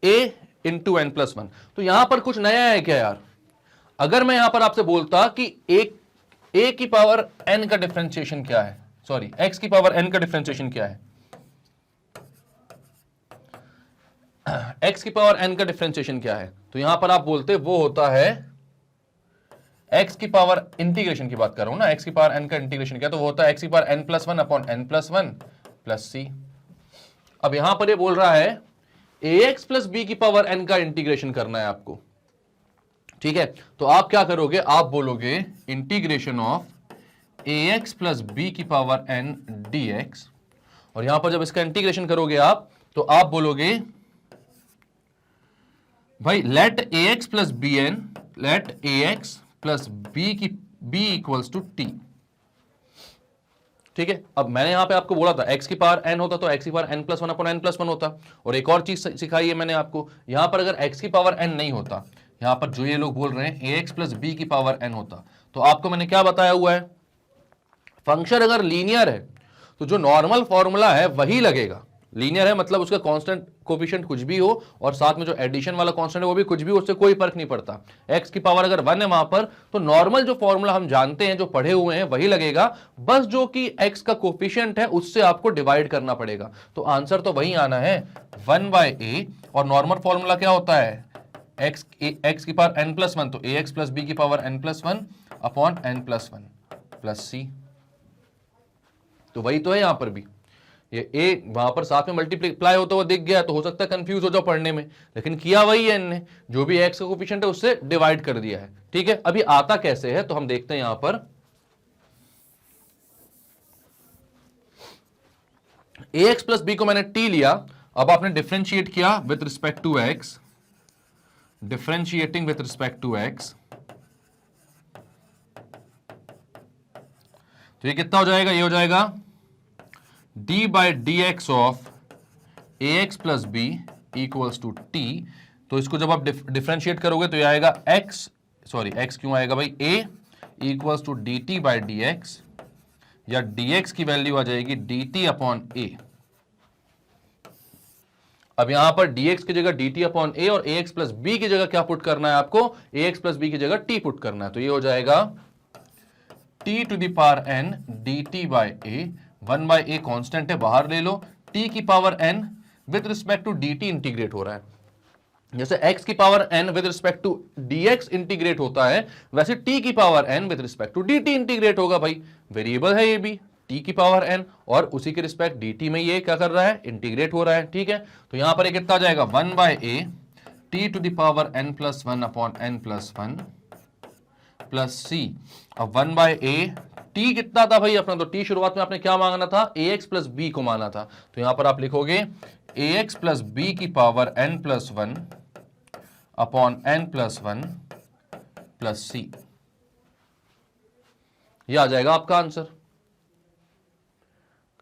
a into n plus one. तो यहां पर कुछ नया है क्या यार? अगर मैं यहां पर आपसे बोलता कि a की पावर n का डिफरेंशिएशन क्या है, सॉरी x की पावर n का डिफरेंशिएशन क्या है, x की पावर n का डिफरेंशिएशन क्या है, तो यहां पर आप बोलते वो होता है x की पावर, इंटीग्रेशन की बात कर रहा हूं ना, x की पावर n का इंटीग्रेशन क्या, तो वो होता है x की power n plus one upon n plus one plus c. अब यहां पर ये बोल रहा है ax प्लस बी की पावर n का इंटीग्रेशन करना है आपको, ठीक है। तो आप क्या करोगे, आप बोलोगे integration of ax plus b की पावर n dx, और यहां पर जब इसका इंटीग्रेशन करोगे आप, तो आप बोलोगे भाई let ax plus b n, let ax plus b की b इक्वल्स टू t, ठीक है। अब मैंने यहां पे आपको बोला था x की पावर n होता तो x की power n plus one upon n plus one होता, और एक और चीज सिखाई है मैंने आपको, यहां पर अगर x की पावर n नहीं होता, यहां पर जो ये लोग बोल रहे हैं ax प्लस बी की पावर n होता, तो आपको मैंने क्या बताया हुआ है, फंक्शन अगर लीनियर है तो जो नॉर्मल फॉर्मूला है वही लगेगा। लीनियर है मतलब उसका कांस्टेंट कोफिशिएंट कुछ भी हो, और साथ में जो एडिशन वाला कांस्टेंट है वो भी कुछ भी हो, उससे कोई फर्क नहीं पड़ता। x की पावर अगर 1 है वहां पर, तो नॉर्मल जो फॉर्मूला हम जानते हैं, जो पढ़े हुए हैं, वही लगेगा, बस जो कि x का कोफिशिएंट है उससे आपको डिवाइड करना पड़ेगा। तो आंसर तो वही आना है 1/a, और नॉर्मल फॉर्मूला क्या होता है, x की पावर n प्लस वन, तो ax प्लस बी की power n plus one upon n plus one plus c. तो वही तो है यहां पर भी, ये a वहां पर साथ में मल्टीप्लाई होता हुआ दिख गया, तो हो सकता है कंफ्यूज हो जाओ पढ़ने में, लेकिन किया वही है इनने, जो भी x का कोफिशिएंट है उससे डिवाइड कर दिया है, ठीक है। अभी आता कैसे है तो हम देखते हैं, यहां पर ax प्लस बी को मैंने t लिया, अब आपने डिफरेंशिएट किया with respect to x, differentiating with respect to x, तो ये कितना हो जाएगा, ये हो जाएगा d by d x of A x plus b equals to t. तो इसको जब आप डिफरेंशिएट करोगे तो ये आएगा x, सॉरी x क्यों आएगा भाई, a equals to D t by d x, या dx की वैल्यू आ जाएगी डी टी अपॉन ए। अब यहां पर dx की जगह dt अपॉन ए, और ax प्लस बी की जगह क्या पुट करना है आपको, ax प्लस बी की जगह t पुट करना है, तो ये हो जाएगा t to the power n dt by a, 1/a constant है, बाहर ले लो, t की power n with respect to dt integrate हो रहा है, जैसे x की power n with respect to dx integrate होता है, वैसे t की power n with respect to dt integrate होगा। भाई वेरिएबल है ये भी, t की पावर n, और उसी के रिस्पेक्ट dt में ये क्या कर रहा है, इंटीग्रेट हो रहा है, ठीक है। तो यहां पर ये कितना आ जाएगा, 1/a t to the power n plus one upon n plus one plus c. अब 1/a t कितना था भाई अपना, तो t शुरुआत में आपने क्या मांगना था, ax प्लस b को माना था, तो यहां पर आप लिखोगे ax प्लस b की power n plus one upon n plus one plus c, यह आ जाएगा आपका आंसर।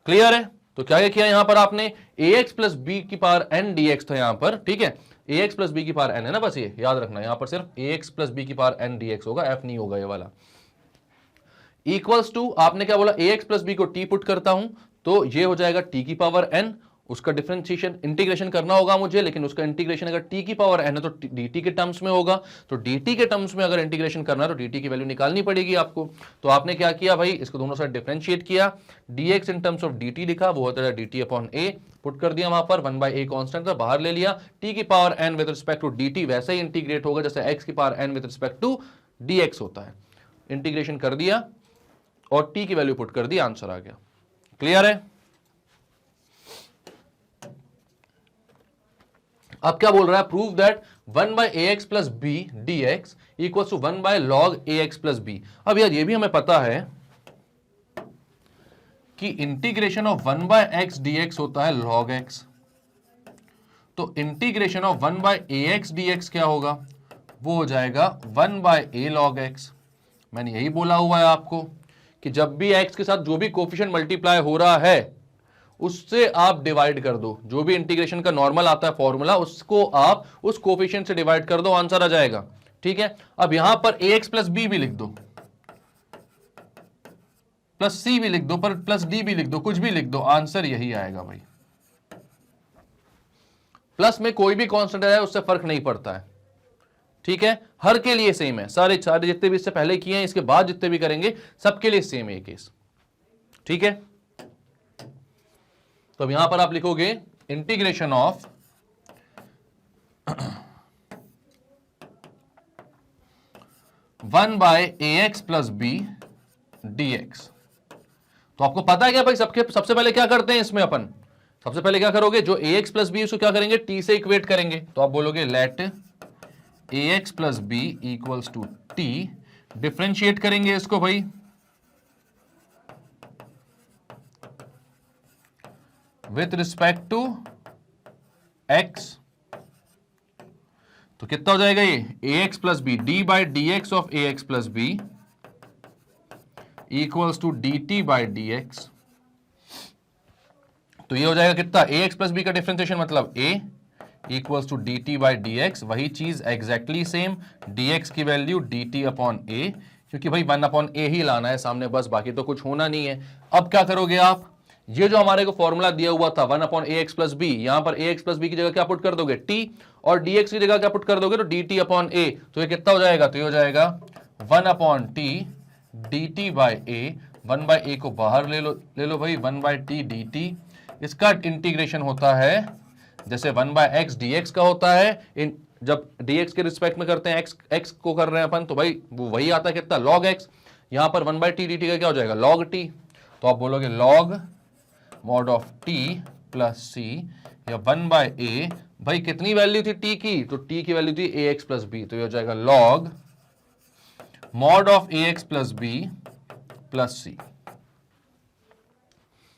क्लियर है? तो क्या किया यहां पर आपने, ax प्लस बी की पावर n dx था यहां पर, ठीक है, ax प्लस बी की पावर n है ना, बस ये याद रखना, यहां पर सिर्फ ax प्लस बी की पावर n dx होगा, f नहीं होगा ये वाला। इक्वल्स टू आपने क्या बोला, ax प्लस बी को t पुट करता हूं, तो ये हो जाएगा t की पावर n, उसका डिफरेंशिएशन इंटीग्रेशन करना होगा मुझे, लेकिन उसका इंटीग्रेशन अगर t की पावर n है तो dt के टर्म्स में होगा, तो dt के टर्म्स में अगर इंटीग्रेशन करना है तो dt की वैल्यू निकालनी पड़ेगी आपको। तो आपने क्या किया भाई, इसको दोनों साइड डिफरेंशिएट किया, dx in terms of dt लिखा, वो होता है dt अपॉन a, पुट कर दिया वहां पर, 1/a कांस्टेंट था, बाहर ले लिया, t की power n with respect to dt वैसे ही इंटीग्रेट होगा जैसे x की power n with respect to dx होता है, इंटीग्रेशन कर दिया और t की वैल्यू पुट कर दी, आंसर आ गया। क्लियर है? अब क्या बोल रहा है, prove that 1/ax plus B D x equal to 1/log ax plus b. अब यार ये भी हमें पता है कि इंटीग्रेशन ऑफ 1/x dx होता है log x, तो इंटीग्रेशन ऑफ 1/ax dx क्या होगा, वो हो जाएगा 1/a log x। मैंने यही बोला हुआ है आपको कि जब भी x के साथ जो भी कोफिशिएंट मल्टीप्लाई हो रहा है उससे आप डिवाइड कर दो, जो भी इंटीग्रेशन का नॉर्मल आता है फॉर्मूला उसको आप उस कोफिशिएंट से डिवाइड कर दो, आंसर आ जाएगा, ठीक है। अब यहां पर ax प्लस बी भी लिख दो, प्लस सी भी लिख दो, पर प्लस डी भी लिख दो, कुछ भी लिख दो, आंसर यही आएगा भाई। प्लस में कोई भी कांस्टेंट है उससे फर्क नहीं पड़ता है, ठीक है, हर के लिए सेम है, सारे सारे जितने भी इससे पहले किए हैं, इसके बाद जितने भी करेंगे सबके लिए सेम है ये केस, ठीक है। तो अब यहां पर आप लिखोगे integration of 1/ax plus b dx। तो आपको पता है क्या भाई, सबसे पहले क्या करते हैं इसमें अपन, सबसे पहले क्या करोगे, जो ax प्लस बी उसको क्या करेंगे, t से इक्वेट करेंगे। तो आप बोलोगे let ax plus b equals to t, differentiate करेंगे इसको भाई, विथ रिस्पेक्ट टू x। तो कितना हो जाएगा ये, ax plus B, d by d x of ax plus b equals to dt by d x. तो ये हो जाएगा कितना, ax प्लस बी का डिफरेंशिएशन मतलब a equals to dt by d x, वही चीज एग्जैक्टली सेम, dx की वैल्यू dt अपॉन a, क्योंकि भाई 1 अपॉन a ही लाना है सामने बस, बाकी तो कुछ होना नहीं है। अब क्या करोगे आप, ये जो हमारे को फॉर्मूला दिया हुआ था 1 अपॉन ax प्लस बी, यहां पर ax प्लस बी की जगह क्या पुट कर दोगे, t, और dx की जगह क्या पुट कर दोगे, तो dt अपॉन a। तो ये कितना हो जाएगा, तो ये हो जाएगा 1 upon T dt by a, 1 by a को बाहर ले लो भाई, 1 बाई टी dt, इसका इंटीग्रेशन होता है जैसे 1 बाई एक्स dx का होता है, जब dx के रिस्पेक्ट में करते हैं x को कर रहे हैं अपन, तो भाई वो वही आता है कितना, log x। यहां पर 1 बाई टी dt का क्या हो जाएगा, log t। तो आप बोलोगे log mod of t plus c, या 1 बाई a, भाई कितनी वैल्यू थी t की, तो t की वैल्यू थी ax प्लस बी, तो ये हो जाएगा log mod of ax plus b plus c.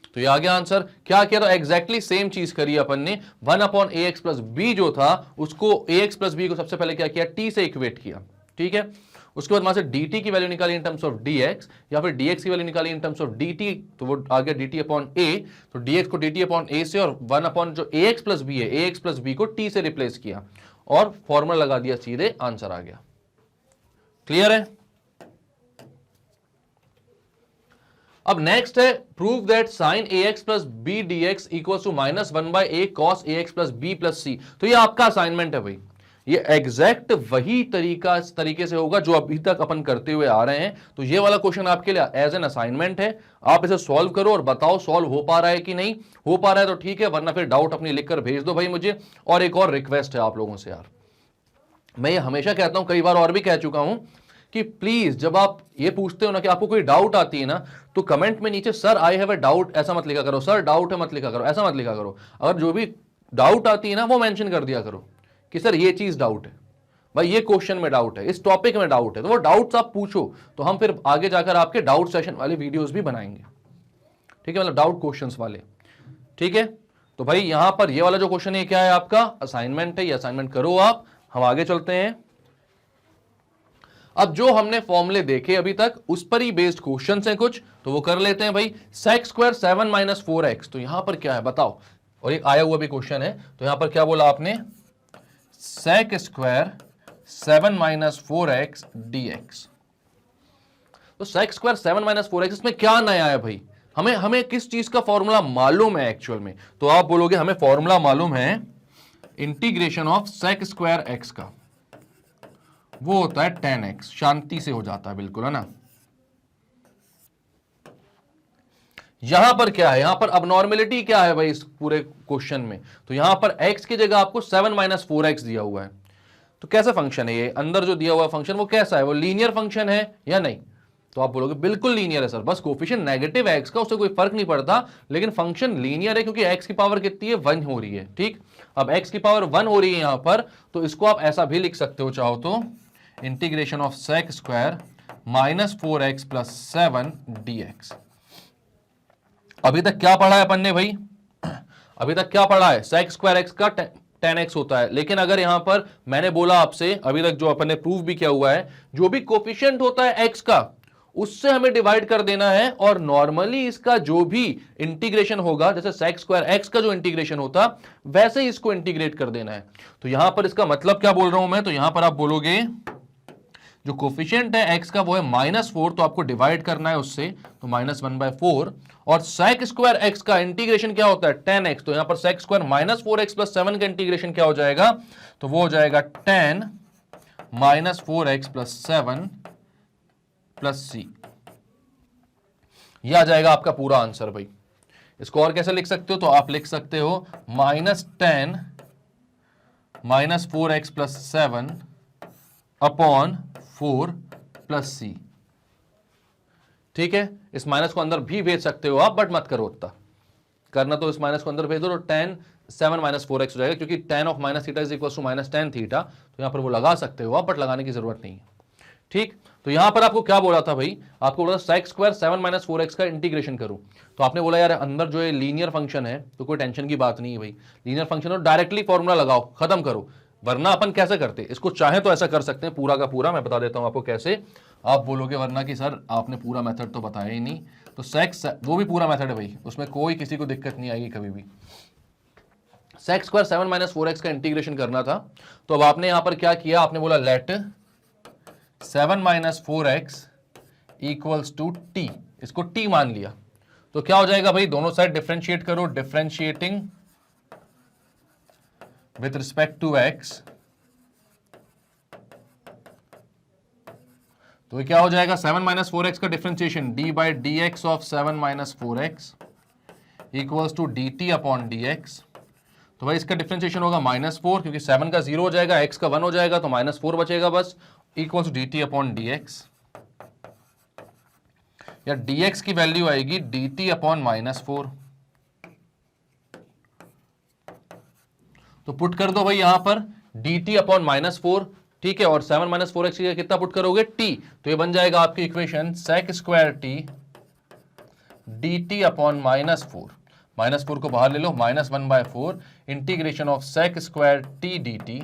तो ये आ गया आंसर। क्या किया, तो एग्जैक्टली सेम चीज करी अपन ने, 1 अपॉन ax प्लस बी जो था उसको ax प्लस बी को सबसे पहले क्या किया, t से इक्वेट किया, ठीक है। उसके बाद वहां से dt की वैल्यू निकाली इन टर्म्स ऑफ dx, या फिर dx की वैल्यू निकाली इन टर्म्स ऑफ dt, तो वो आ गया dt अपॉन a, तो dx को dt अपॉन a से, और 1 अपॉन जो ax प्लस बी है, ax प्लस बी को t से रिप्लेस किया और फॉर्मूला लगा दिया, सीधे आंसर आ गया। क्लियर है। अब नेक्स्ट है, prove that sine ax plus B D x equal to minus 1 by a cos ax plus b plus c. तो ये आपका असाइनमेंट है भाई, ये एग्जैक्ट वही तरीके से होगा जो अभी तक अपन करते हुए आ रहे हैं। तो ये वाला क्वेश्चन आपके लिए एज एन असाइनमेंट है, आप इसे सॉल्व करो और बताओ सॉल्व हो पा रहा है कि नहीं हो पा रहा है, तो ठीक है, वरना फिर डाउट अपनी लिखकर भेज दो भाई मुझे। और एक और रिक्वेस्ट है आप लोगों से यार, मैं ये हमेशा कहता हूं, कई बार और भी कह चुका हूं, कि प्लीज जब आप ये पूछते हो ना कि आपको कोई डाउट आती है ना, तो कमेंट में नीचे sir I have a doubt ऐसा मत लिखा करो, सर डाउट है मत लिखा करो, ऐसा मत लिखा करो। अगर जो भी डाउट आती है ना वो मेंशन कर दिया करो कि सर ये चीज डाउट है, भाई ये क्वेश्चन में डाउट है, इस टॉपिक में डाउट है, तो वो डाउट्स आप पूछो, तो हम फिर आगे जाकर आपके डाउट सेशन वाले वीडियोस भी बनाएंगे, ठीक है, मतलब डाउट क्वेश्चंस वाले, ठीक है। तो भाई यहां पर ये वाला जो क्वेश्चन है क्या है, आपका असाइनमेंट है, ये असाइनमेंट करो आप। हम आगे चलते हैं। अब जो हमने फॉर्मूले देखे अभी तक उस पर ही बेस्ड क्वेश्चन हैं कुछ, तो वो कर लेते हैं भाई। sec स्क्वायर 7 माइनस 4x, तो यहां पर क्या है बताओ, और एक आया हुआ भी क्वेश्चन है, तो यहां पर क्या बोला आपने, sec square 7 minus 4x dx। तो sec स्क्वायर 7 माइनस 4x, इसमें क्या नया है भाई, हमें किस चीज का फॉर्मूला मालूम है एक्चुअल में, तो आप बोलोगे हमें फॉर्मूला मालूम है integration of sec square x का, वो होता है 10x, शांति से हो जाता है बिल्कुल, है ना। यहां पर क्या है, यहां पर अबनॉर्मेलिटी क्या है भाई इस पूरे क्वेश्चन में, तो यहां पर x की जगह आपको 7 माइनस 4x दिया हुआ है। तो कैसा फंक्शन है ये, अंदर जो दिया हुआ फंक्शन वो कैसा है, वो लीनियर फंक्शन है या नहीं, तो आप बोलोगे बिल्कुल लीनियर है सर, बस कोफिशिएंट नेगेटिव x का, उससे कोई फर्क नहीं पड़ता, लेकिन फंक्शन लीनियर है क्योंकि x की पावर कितनी है, 1 हो रही है, ठीक। अब x की पावर 1 हो रही है यहां पर, तो इसको आप ऐसा भी लिख सकते हो चाहो तो, integration of sec square minus 4x plus 7 dx। अभी तक क्या पढ़ा है अपन ने भाई, अभी तक क्या पढ़ा है, sec स्क्वायर x का 10x होता है, लेकिन अगर यहां पर मैंने बोला आपसे अभी तक जो अपन ने प्रूव भी किया हुआ है, जो भी कोफिशिएंट होता है x का उससे हमें डिवाइड कर देना है, और नॉर्मली इसका जो भी इंटीग्रेशन होगा, जैसे sec स्क्वायर x का जो इंटीग्रेशन होता वैसे ही इसको इंटीग्रेट कर देना है। तो यहां पर इसका मतलब क्या बोल रहा हूं मैं, तो यहां पर आप बोलोगे जो कोफिशिएंट है x का वो है -4, तो आपको डिवाइड करना है उससे, तो -1/4। और sec स्क्वायर x का इंटीग्रेशन क्या होता है 10x, तो यहां पर sec स्क्वायर -4x + 7 का इंटीग्रेशन क्या हो जाएगा, तो वो हो जाएगा 10 -4x + 7 + c। यह आ जाएगा आपका पूरा आंसर भाई। इसको और कैसे लिख सकते हो, तो आप लिख सकते हो -10 -4x + 7 अपॉन 4 + c। ठीक है, इस माइनस को अंदर भी भेज सकते हो आप, बट मत करो उतना करना, तो इस माइनस को अंदर भेज दो, तो 10 7 - 4x हो जाएगा, क्योंकि tan of -θ = -tan θ, तो यहां पर वो लगा सकते हो आप, बट लगाने की जरूरत नहीं है। ठीक, तो यहां पर आपको क्या बोला था भाई, आपको बोला sec स्क्वायर 7 - 4x का इंटीग्रेशन करूं, तो आपने बोला यार अंदर जो है लीनियर फंक्शन है, तो कोई टेंशन की बात नहीं है भाई, लीनियर फंक्शन हो डायरेक्टली फॉर्मूला लगाओ, खत्म करो। वरना अपन कैसे करते, इसको चाहे तो ऐसा कर सकते हैं पूरा का पूरा, मैं बता देता हूं आपको कैसे। आप बोलोगे वरना कि सर आपने पूरा मेथड तो बताया ही नहीं, तो sec वो भी पूरा मेथड है भाई, उसमें कोई किसी को दिक्कत नहीं आएगी कभी भी। sec स्क्वायर 7 - 4x का इंटीग्रेशन करना था, तो अब आपने यहां पर क्या किया, आपने बोला लेट 7 - 4x = t, इसको t मान लिया, तो क्या हो जाएगा भाई, दोनों साइड डिफरेंशिएट करो, differentiating with respect to x, तो क्या हो जाएगा 7 - 4x का differentiation d/dx of 7 - 4x = dt upon dx। तो भाई इसका डिफरेंशिएशन होगा -4, क्योंकि 7 का 0 हो जाएगा, x का 1 हो जाएगा, तो -4 बचेगा बस, = dt अपॉन dx, या dx की वैल्यू आएगी dt अपॉन -4। तो पुट कर दो भाई यहां पर dt अपॉन -4, ठीक है, और 7 - 4x कितना पुट करोगे t, तो ये बन जाएगा आपकी equation sec square t dt upon -4, -4 को बाहर ले लो, -1/4 integration of sec square t dt।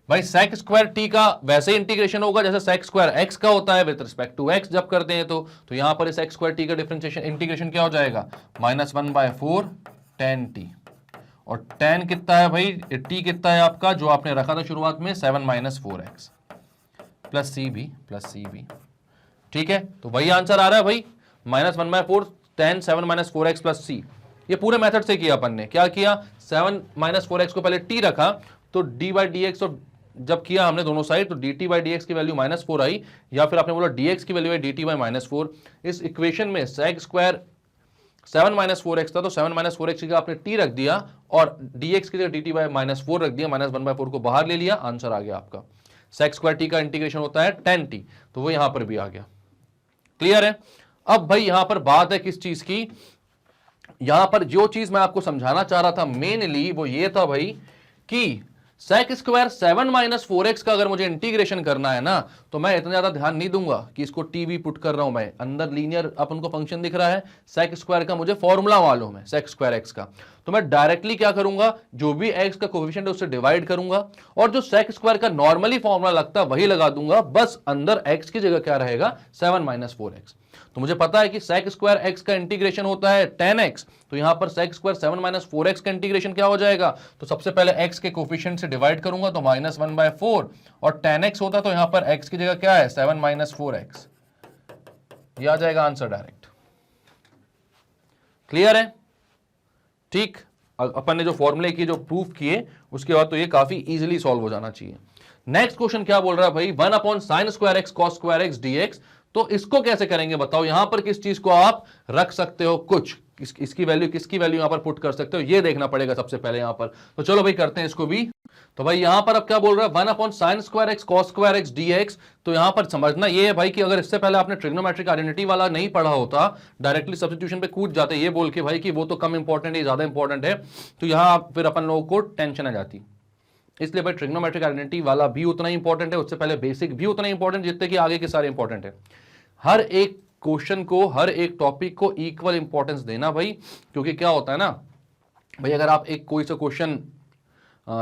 भाई sec स्क्वायर t का वैसे इंटीग्रेशन होगा जैसे sec स्क्वायर x का होता है विद रिस्पेक्ट टू x जब करते हैं, तो यहां पर sec स्क्वायर t का डिफरेंशिएशन इंटीग्रेशन क्या हो जाएगा, -1/4 tan t, और tan कितना है भाई, t कितना है आपका जो आपने रखा था शुरुआत में 7 - 4x प्लस सी भी। ठीक है, तो वही आंसर आ रहा है भाई, -1/4 tan 7 - 4x प्लस c। ये पूरे मेथड से किया अपन ने, क्या किया, 7 - 4x को पहले t रखा, तो d/dx, और जब किया हमने दोनों साइड, तो dt/dx की वैल्यू -4 आई, या फिर आपने बोला dx की वैल्यू है dt/-4। इस इक्वेशन में sec स्क्वायर 7 - 4x था, तो 7 - 4x का आपने t रख दिया, और dx की जगह dt/-4 रख दिया, -1/4 को बाहर ले लिया, आंसर आ गया आपका। sec स्क्वायर t का इंटीग्रेशन होता है tan t, तो वो यहां पर भी आ गया। क्लियर है। अब भाई यहां पर बात है किस चीज की, यहां पर जो चीज मैं आपको समझाना चाह रहा था मेनली वो ये था भाई कि sec स्क्वायर 7 - 4x का अगर मुझे इंटीग्रेशन करना है ना, तो मैं इतना ज्यादा ध्यान नहीं दूंगा कि इसको t भी पुट कर रहा हूं, मैं अंदर लीनियर अपन को फंक्शन दिख रहा है, sec स्क्वायर का मुझे फॉर्मूला मालूम है sec स्क्वायर x का, तो मैं डायरेक्टली क्या करूंगा, जो भी x का कोएफिशिएंट है उससे डिवाइड करूंगा, और जो sec स्क्वायर का नॉर्मली फॉर्मूला लगता है वही लगा दूंगा, बस अंदर x की जगह क्या रहेगा 7 - 4x। तो मुझे पता है कि sec स्क्वायर x का इंटीग्रेशन होता है tan x, तो यहां पर sec स्क्वायर 7 - 4x का इंटीग्रेशन क्या हो जाएगा, तो सबसे पहले x के कोफिशिएंट से डिवाइड करूंगा, तो -1/4, और tan x होता तो यहां पर x की जगह क्या है 7 - 4x, ये आ जाएगा आंसर डायरेक्ट। क्लियर है। ठीक, अपन ने जो फॉर्मूले किए, जो प्रूफ किए, उसके बाद तो ये काफी इजीली सॉल्व हो जाना चाहिए। नेक्स्ट क्वेश्चन क्या बोल रहा है भाई, 1/sin² x cos² x dx, तो इसको कैसे करेंगे बताओ। यहां पर किस चीज को आप रख सकते हो, कुछ इसकी वैल्यू, किसकी वैल्यू यहां पर पुट कर सकते हो, ये देखना पड़ेगा सबसे पहले यहां पर। तो चलो भाई करते हैं इसको भी। तो भाई यहां पर अब क्या बोल रहा है, 1/sin² x cos² x dx, तो यहां पर समझना ये है भाई कि अगर इससे पहले आपने ट्रिग्नोमेट्रिक आइडेंटिटी वाला नहीं पढ़ा होता, डायरेक्टली सब्स्टिट्यूशन पे कूद जाते ये बोल के भाई कि वो तो कम इंपॉर्टेंट है, ज्यादा इंपॉर्टेंट है, तो यहां फिर अपन लोगों को टेंशन आ जाती। इसलिए भाई ट्रिग्नोमेट्रिक आइडेंटिटी वाला भी उतना ही इंपॉर्टेंट है, उससे पहले बेसिक भी उतना ही इंपॉर्टेंट जितने कि आगे के सारे इंपॉर्टेंट है। हर एक क्वेश्चन को, हर एक टॉपिक को इक्वल इंपॉर्टेंस देना भाई, क्योंकि क्या होता है ना भाई, अगर आप एक कोई सा क्वेश्चन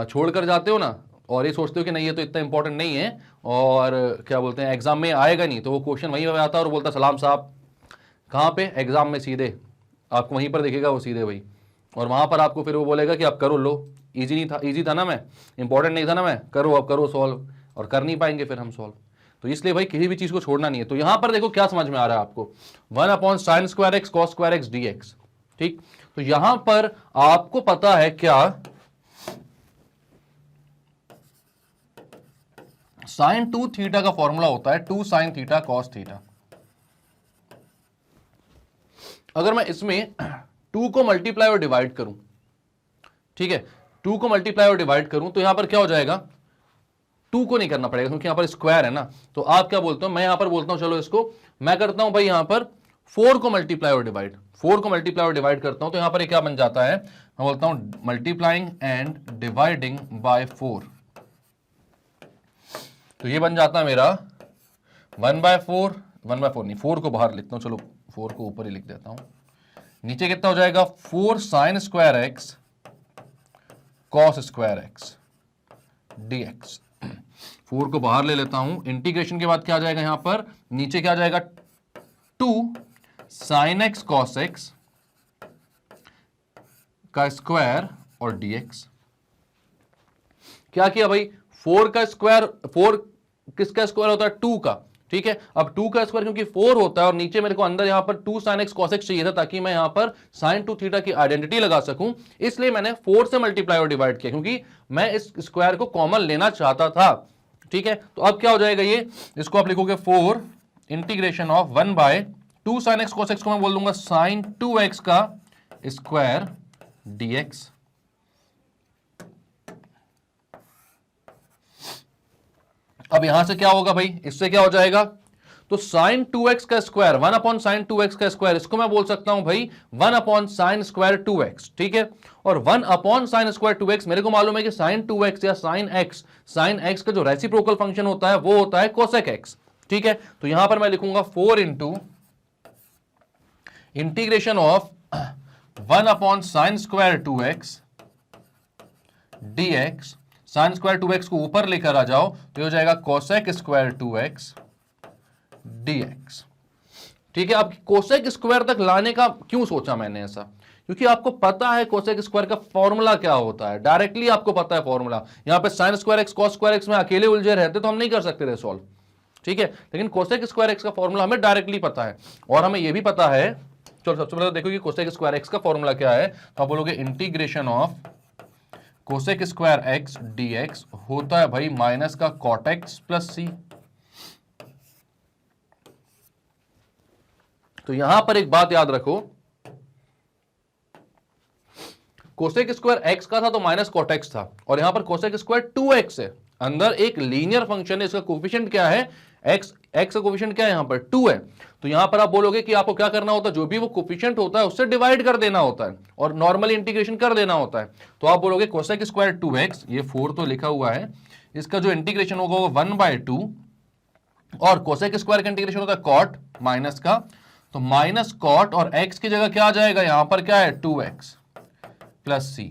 छोड़कर जाते हो ना, और ये सोचते हो कि नहीं ये तो इतना इंपॉर्टेंट नहीं है, और क्या बोलते हैं एग्जाम में आएगा नहीं, तो वो क्वेश्चन वहीं पे आता है और बोलता सलाम साहब, कहाँ पे, एग्जाम में सीधे आपको वहीं पर दिखेगा वो सीधे भाई, और वहां पर आपको फिर वो बोलेगा कि आप करो, लो इजी नहीं था, इजी था ना मैं, इंपॉर्टेंट नहीं था ना मैं, करो अब करो सॉल्व, और कर नहीं पाएंगे फिर हम सॉल्व। तो इसलिए भाई किसी भी चीज को छोड़ना नहीं है। तो यहां पर देखो क्या समझ में आ रहा है आपको, 1/sin² x cos² x dx। ठीक, तो यहां पर आपको पता है क्या, sin 2 थीटा का फॉर्मूला होता है 2 sin थीटा cos थीटा। अगर मैं इसमें 2 को मल्टीप्लाई और डिवाइड करूं, ठीक है, 2 को मल्टीप्लाई और डिवाइड करूं तो यहां पर क्या हो जाएगा, 2 को नहीं करना पड़ेगा क्योंकि यहां पर स्क्वायर है ना। तो आप क्या बोलते हो, मैं यहां पर बोलता हूं चलो इसको मैं करता हूं भाई यहां पर 4 को मल्टीप्लाई और डिवाइड, 4 को मल्टीप्लाई और डिवाइड करता हूं तो यहां पर क्या बन जाता है, मैं बोलता हूं मल्टीप्लाइंग एंड डिवाइडिंग बाय 4। तो ये बन जाता है मेरा 1/4, 1/4 नहीं, 4 को बाहर लिखता हूं, चलो 4 को ऊपर ही लिख देता हूं। नीचे कितना हो जाएगा, 4 sin² x cos² x dx। 4 को बाहर ले लेता हूं, इंटीग्रेशन के बाद क्या आ जाएगा यहां पर, नीचे क्या आ जाएगा 2 sin x cos x का स्क्वायर और dx। क्या किया भाई, 4 का स्क्वायर, 4 किसका स्क्वायर होता है, 2 का, ठीक है। अब 2 का स्क्वायर क्योंकि 4 होता है और नीचे मेरे को अंदर यहां पर 2 sin x cos x चाहिए था ताकि मैं यहां पर sin 2 थीटा की आइडेंटिटी लगा सकूं, इसलिए मैंने 4 से मल्टीप्लाई और डिवाइड किया क्योंकि मैं इस स्क्वायर को कॉमन लेना चाहता था, ठीक है। तो अब क्या हो जाएगा ये, इसको आप लिखोगे 4 integration of 1/2 sin x cos x को मैं बोल दूंगा sin 2x का स्क्वायर dx। अब यहां से क्या होगा भाई, इससे क्या हो जाएगा, तो sin 2x का स्क्वायर 1/sin 2x का स्क्वायर, इसको मैं बोल सकता हूं भाई 1/sin² 2x, ठीक है। और 1/sin² 2x मेरे को मालूम है कि sin 2x या sin x का जो रेसिप्रोकल फंक्शन होता है वो होता है cosec x, ठीक है। तो यहां पर मैं लिखूंगा 4 into integration of 1/sin² 2x dx। sin² 2x को ऊपर लेकर आ जाओ तो हो जाएगा cosec² 2x dx, ठीक है। अब cosec स्क्वायर तक लाने का क्यों सोचा मैंने ऐसा, क्योंकि आपको पता है cosec स्क्वायर का फॉर्मूला क्या होता है, डायरेक्टली आपको पता है फॉर्मूला। यहां पे sin² x cos² x में अकेले उलझे रहते तो हम नहीं कर सकते थे सॉल्व, ठीक है। लेकिन cosec² x का फॉर्मूला हमें डायरेक्टली पता है और हमें यह भी पता है, चलो सबसे पहले देखो कि cosec² x का फॉर्मूला क्या है। तो आप बोलोगे integration of cosec² x dx होता है भाई माइनस का cot x प्लस c। तो यहां पर एक बात याद रखो, cosec² x का था तो माइनस cot x था और यहां पर cosec² 2x है, अंदर एक लीनियर फंक्शन है, इसका कोफिशिएंट क्या है, x का कोफिशिएंट क्या है यहां पर 2 है। तो यहां पर आप बोलोगे कि आपको क्या करना होता है, जो भी वो कोफिशिएंट होता है उससे डिवाइड कर देना होता है और नॉर्मली इंटीग्रेशन कर देना होता है। तो आप बोलोगे cosec² 2x, ये 4 तो लिखा हुआ है, इसका जो इंटीग्रेशन होगा वो 1/2 और cosec² का इंटीग्रेशन होता है cot माइनस का, तो माइनस cot और x की जगह क्या आ जाएगा, यहां पर क्या है 2x प्लस c,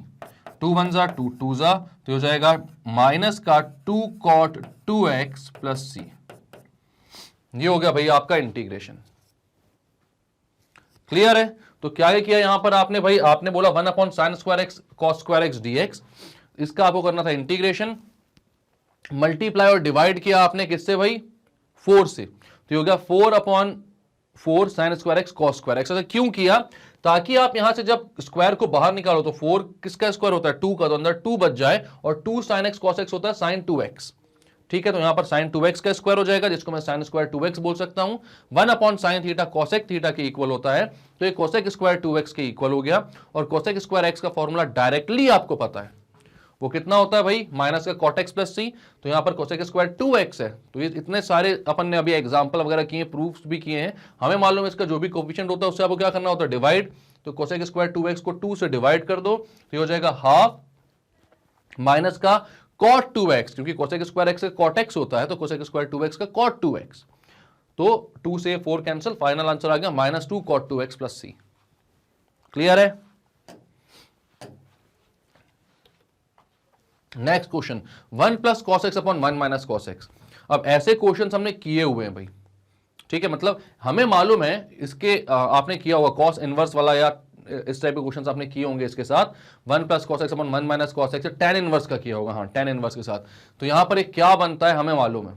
2 1 जा 2 2 जा, तो हो जाएगा माइनस का 2 cot 2x प्लस c। ये हो गया भाई आपका इंटीग्रेशन, क्लियर है। तो क्या किया यहां पर आपने भाई, आपने बोला 1/sin² x cos² x dx, इसका आपको करना था इंटीग्रेशन, मल्टीप्लाई और डिवाइड किया आपने किससे भाई, 4 से, तो ये हो गया 4/4 sin² x cos² x। ऐसा क्यों किया, ताकि आप यहां से जब स्क्वायर को बाहर निकालो तो 4 किसका स्क्वायर होता है 2 का, तो अंदर 2 बच जाए और 2 sin x cos x होता है sin 2x, ठीक है। तो यहां पर sin 2x का स्क्वायर हो जाएगा जिसको मैं sin² 2x बोल सकता हूं। 1/sin थीटा cosec थीटा के इक्वल होता है, तो ये cosec² 2x के इक्वल हो गया और cosec² x का फॉर्मूला डायरेक्टली आपको पता है, वो कितना होता है भाई माइनस का cot x प्लस c। तो यहां पर cosec² 2x है। तो ये इतने सारे अपन ने अभी एग्जांपल वगैरह किए, प्रूफ्स भी किए हैं, हमें मालूम है इसका जो भी कोफिशिएंट होता है उससे आपको क्या करना होता है डिवाइड। तो cosec² 2x को 2 से डिवाइड कर दो तो ये हो जाएगा हाफ माइनस का cot 2x, क्योंकि cosec² x का cot x होता है तो cosec² 2x का cot 2x, तो 2 से 4 कैंसिल, फाइनल आंसर आ गया -2 cot 2x प्लस c। क्लियर है। Next question 1 + cos x / 1 - cos x। अब ऐसे क्वेश्चन हमने किए हुए हैं भाई, ठीक है, मतलब हमें मालूम है इसके आपने किया होगा cos इनवर्स वाला या इस टाइप के क्वेश्चन आपने किए होंगे इसके साथ, 1 plus cos x upon 1 minus cos x, tan inverse का किया होगा, हाँ tan इनवर्स के साथ। तो यहां पर एक क्या बनता है हमें मालूम है,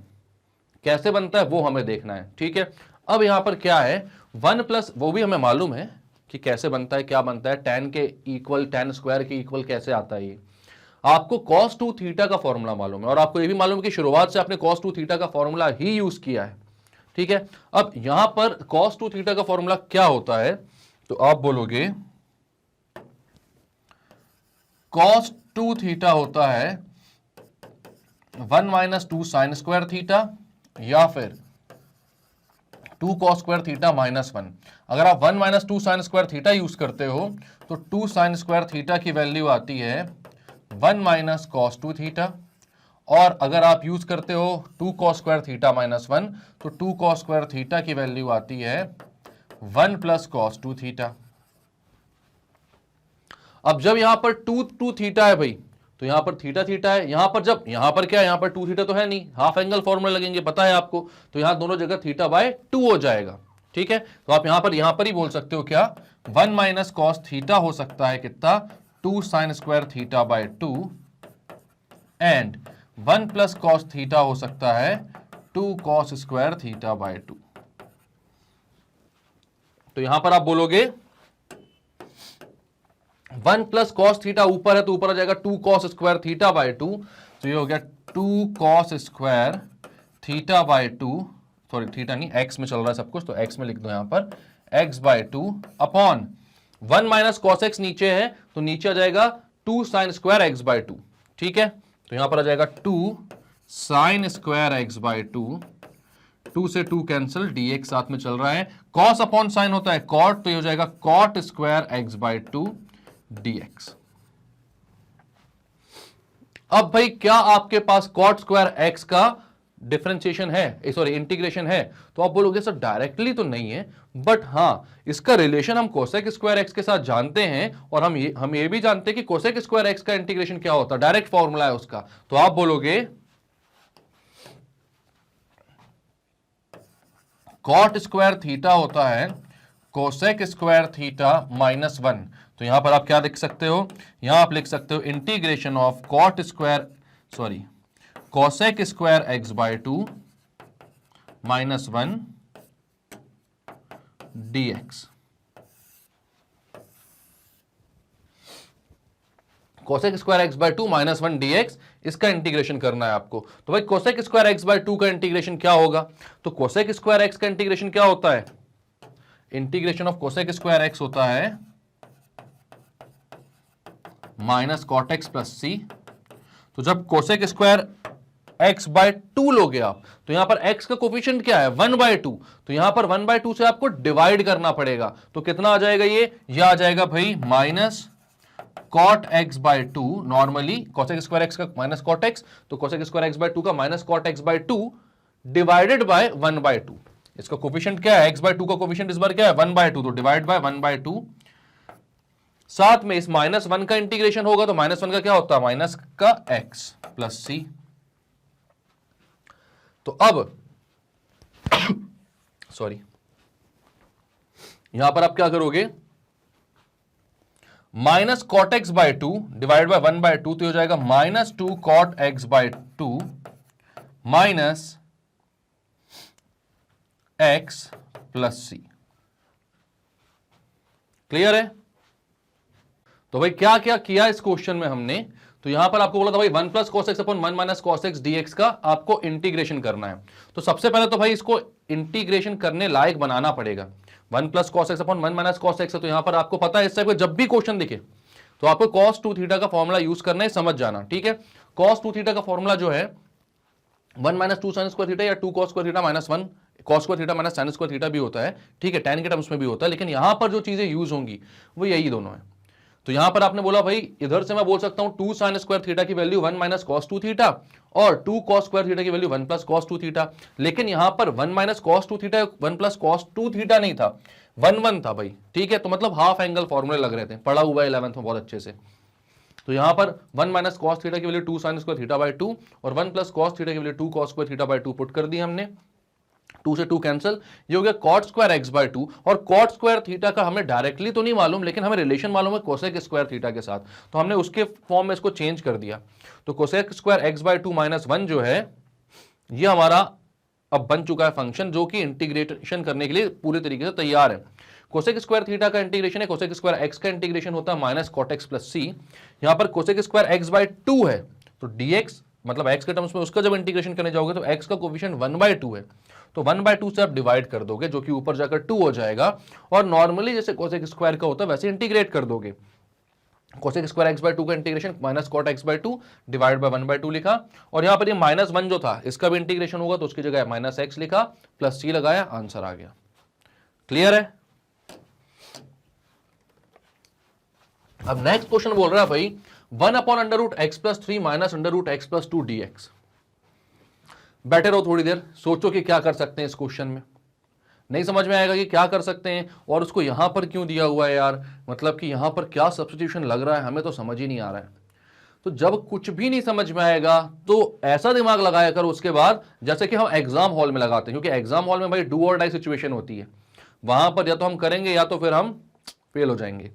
कैसे बनता है वो हमें देखना है, ठीक है। अब यहां पर क्या है, 1 प्लस, वो भी हमें मालूम है कि कैसे बनता है, क्या बनता है, tan के इक्वल, tan स्क्वायर के इक्वल कैसे आता है ये। आपको cos 2 थीटा का फॉर्मूला मालूम है, और आपको ये भी मालूम है कि शुरुआत से आपने cos 2 थीटा का फॉर्मूला ही यूज किया है, ठीक है। अब यहां पर cos 2 थीटा का फॉर्मूला क्या होता है, तो आप बोलोगे cos 2 थीटा होता है 1 माइनस 2 साइन स्क्वायर थीटा, या फिर 2 cos स्क्वायर थीटा माइनस 1। अगर आप 1 minus 2 sine square theta use करते हो तो 2 साइन स्क्वायर थीटा की वैल्यू आती है 1 माइनस कॉस 2 थीटा, और अगर आप यूज करते हो 2 cos स्क्वायर थीटा माइनस 1 तो 2 cos स्क्वायर थीटा की वैल्यू आती है 1 प्लस कॉस 2 थीटा। अब जब यहां पर 2 थीटा है भाई, तो यहां पर थीटा थीटा है, यहां पर जब यहां पर क्या है, यहां पर 2 थीटा तो है नहीं, हाफ एंगल फॉर्मूला लगेंगे, पता है आपको, तो यहां दोनों जगह थीटा बाय 2 हो जाएगा, ठीक है। तो आप यहां पर ही बोल सकते हो क्या, 1 माइनस कॉस थीटा हो सकता है कितना, 2 sine square theta by 2, and 1 plus cos theta हो सकता है 2 कॉस स्क्वायर थीटा बाय 2। तो यहां पर आप बोलोगे 1 प्लस कॉस थीटा ऊपर है तो ऊपर आ जाएगा 2 कॉस स्क्वायर थीटा बाय 2, तो ये हो गया 2 cos square theta by 2, sorry theta नहीं, एक्स में चल रहा है सब कुछ, तो एक्स में लिख दो यहां पर, x by 2 upon 1 minus cos x नीचे है तो नीचे आ जाएगा 2 साइन स्क्वायर एक्स बाय 2, ठीक है। तो यहां पर आ जाएगा 2 साइन स्क्वायर एक्स बाय 2, 2 से 2 कैंसिल, dx साथ में चल रहा है, cos अपॉन साइन होता है cot, तो ये हो जाएगा cot square x by 2 dx। अब भाई क्या आपके पास cot स्क्वायर एक्स का डिफरेंशिएशन है, सॉरी इंटीग्रेशन है, तो आप बोलोगे सर डायरेक्टली तो नहीं है, बट हां इसका रिलेशन हम कोसेक स्क्वायर एक्स के साथ जानते हैं, और हम ये भी जानते हैं कि कोसेक स्क्वायर एक्स का इंटीग्रेशन क्या होता है, डायरेक्ट फॉर्मूला है उसका। तो आप बोलोगे कॉट स्क्वायर थीटा होता है कोसेक स्क्वायर थीटा माइनस 1। तो यहां पर आप क्या लिख सकते हो, यहां आप लिख सकते हो integration of cot square, sorry cosec square x by 2 minus 1 dx। Cosec square x by 2 minus 1 dx, इसका इंटीग्रेशन करना है आपको। तो भाई कोसेक स्क्वायर एक्स बाय 2 का इंटीग्रेशन क्या होगा, तो कोसेक स्क्वायर एक्स का इंटीग्रेशन क्या होता है, integration of cosec square x होता है minus cot X plus c. तो जब कोसेक स्क्वायर एक्स बाय 2 लोगे आप, तो यहां पर x का कोफिशिएंट क्या है 1 बाय 2, तो यहां पर 1 बाय 2 से आपको डिवाइड करना पड़ेगा, तो कितना आ जाएगा ये आ जाएगा भाई minus cot x by 2, normally cosec square x का माइनस कॉट एक्स, तो कोसेक स्क्वायर एक्स बाय 2 का minus cot x by 2 divided by 1 by 2। इसका कोफिशिएंट क्या है, एक्स बाय 2 का कोफिशिएंट इस बार क्या है 1 बाय 2, तो डिवाइड बाय 1 बाय 2, साथ में इस माइनस 1 का इंटीग्रेशन होगा, तो माइनस 1 का क्या होता है माइनस का x प्लस सी। तो अब सॉरी यहां पर आप क्या करोगे, minus cot x by 2 divide by 1 by 2, तो हो जाएगा minus 2 cot x by 2 minus x plus c. Clear है। तो भाई क्या क्या किया इस क्वेश्चन में हमने, तो यहां पर आपको बोला था भाई 1 plus cos x upon 1 minus cos x d x का आपको इंटीग्रेशन करना है। तो सबसे पहले तो भाई इसको इंटीग्रेशन करने लायक बनाना पड़ेगा। 1 plus cos x upon 1 minus cos x है, तो यहां पर आपको पता है इस टाइप का जब भी क्वेश्चन दिखे तो आपको cos 2 थीटा का फॉर्मूला यूज करना है, समझ जाना, ठीक है। cos 2 थीटा का फॉर्मूला जो है 1 माइनस 2 साइन स्क्वायर थीटा या 2 cos square theta minus 1 cos square theta minus sine square theta भी होता है, ठीक है, tan के टर्म्स में भी होता है, लेकिन यहां पर जो चीजें यूज होंगी वो यही दोनों है। तो यहां पर आपने बोला भाई इधर से मैं बोल सकता हूं 2 साइन स्क्वायर थीटा की वैल्यू 1 माइनस कॉस 2 थीटा और 2 cos स्क्वायर थीटा की वैल्यू 1 प्लस कॉस 2 थीटा, लेकिन यहां पर 1 minus cos 2 theta 1 plus cos 2 theta नहीं था, 1 था भाई, ठीक है। तो मतलब हाफ एंगल फॉर्मूले लग रहे थे, पढ़ा हुआ 11th में बहुत अच्छे से। तो यहां पर 1 माइनस कॉस थीटा की value 2 sine square theta by 2 और 1 प्लस कॉस थीटा की value 2 cos square theta by 2 put कर दी हमने। 2 से 2 कैंसिल, ये हो गया cot स्क्वायर x बाय 2। और cot स्क्वायर थीटा का हमें डायरेक्टली तो नहीं मालूम, लेकिन हमें रिलेशन मालूम है कोसेक स्क्वायर थीटा के साथ, तो हमने उसके फॉर्म में इसको चेंज कर दिया। तो cosec square x by 2 minus 1 जो है ये हमारा अब बन चुका है फंक्शन, जो कि इंटीग्रेशन करने के लिए पूरे तरीके से तैयार है। कोसेक स्क्वायर थीटा का इंटीग्रेशन है, कोसेक स्क्वायर x का इंटीग्रेशन होता है माइनस कॉट एक्स प्लस सी। यहां पर कोसेक स्क्वायर x बाय 2 है, तो dx मतलब x के टर्म्स में उसका जब इंटीग्रेशन करने जाओगे तो x का कोफिशिएंट 1 बाय 2 है, तो 1 बाय 2 से आप डिवाइड कर दोगे, जो कि ऊपर जाकर 2 हो जाएगा, और नॉर्मली जैसे कोसेक स्क्वायर का होता है वैसे इंटीग्रेट कर दोगे। कोसेक स्क्वायर x बाय 2 का integration minus cot x by 2 divide by 1 by 2 लिखा, और यहां पर ये माइनस 1 जो था इसका भी इंटीग्रेशन होगा, तो उसकी जगह माइनस एक्स लिखा, प्लस सी लगाया, आंसर आ गया। क्लियर है? अब नेक्स्ट क्वेश्चन बोल रहा है भाई 1 upon under root x plus 3 minus under root x plus 2 dx। बैठे रहो थोड़ी देर, सोचो कि क्या कर सकते हैं इस क्वेश्चन में। नहीं समझ में आएगा कि क्या कर सकते हैं, और उसको यहां पर क्यों दिया हुआ है यार, मतलब कि यहां पर क्या सब्स्टिट्यूशन लग रहा है, हमें तो समझ ही नहीं आ रहा है। तो जब कुछ भी नहीं समझ में आएगा तो ऐसा दिमाग लगाया करो उसके बाद जैसे कि हम एग्जाम हॉल में लगाते हैं, क्योंकि एग्जाम हॉल में भाई डू और डाई सिचुएशन होती है, वहां पर या तो हम करेंगे या तो फिर हम फेल हो जाएंगे।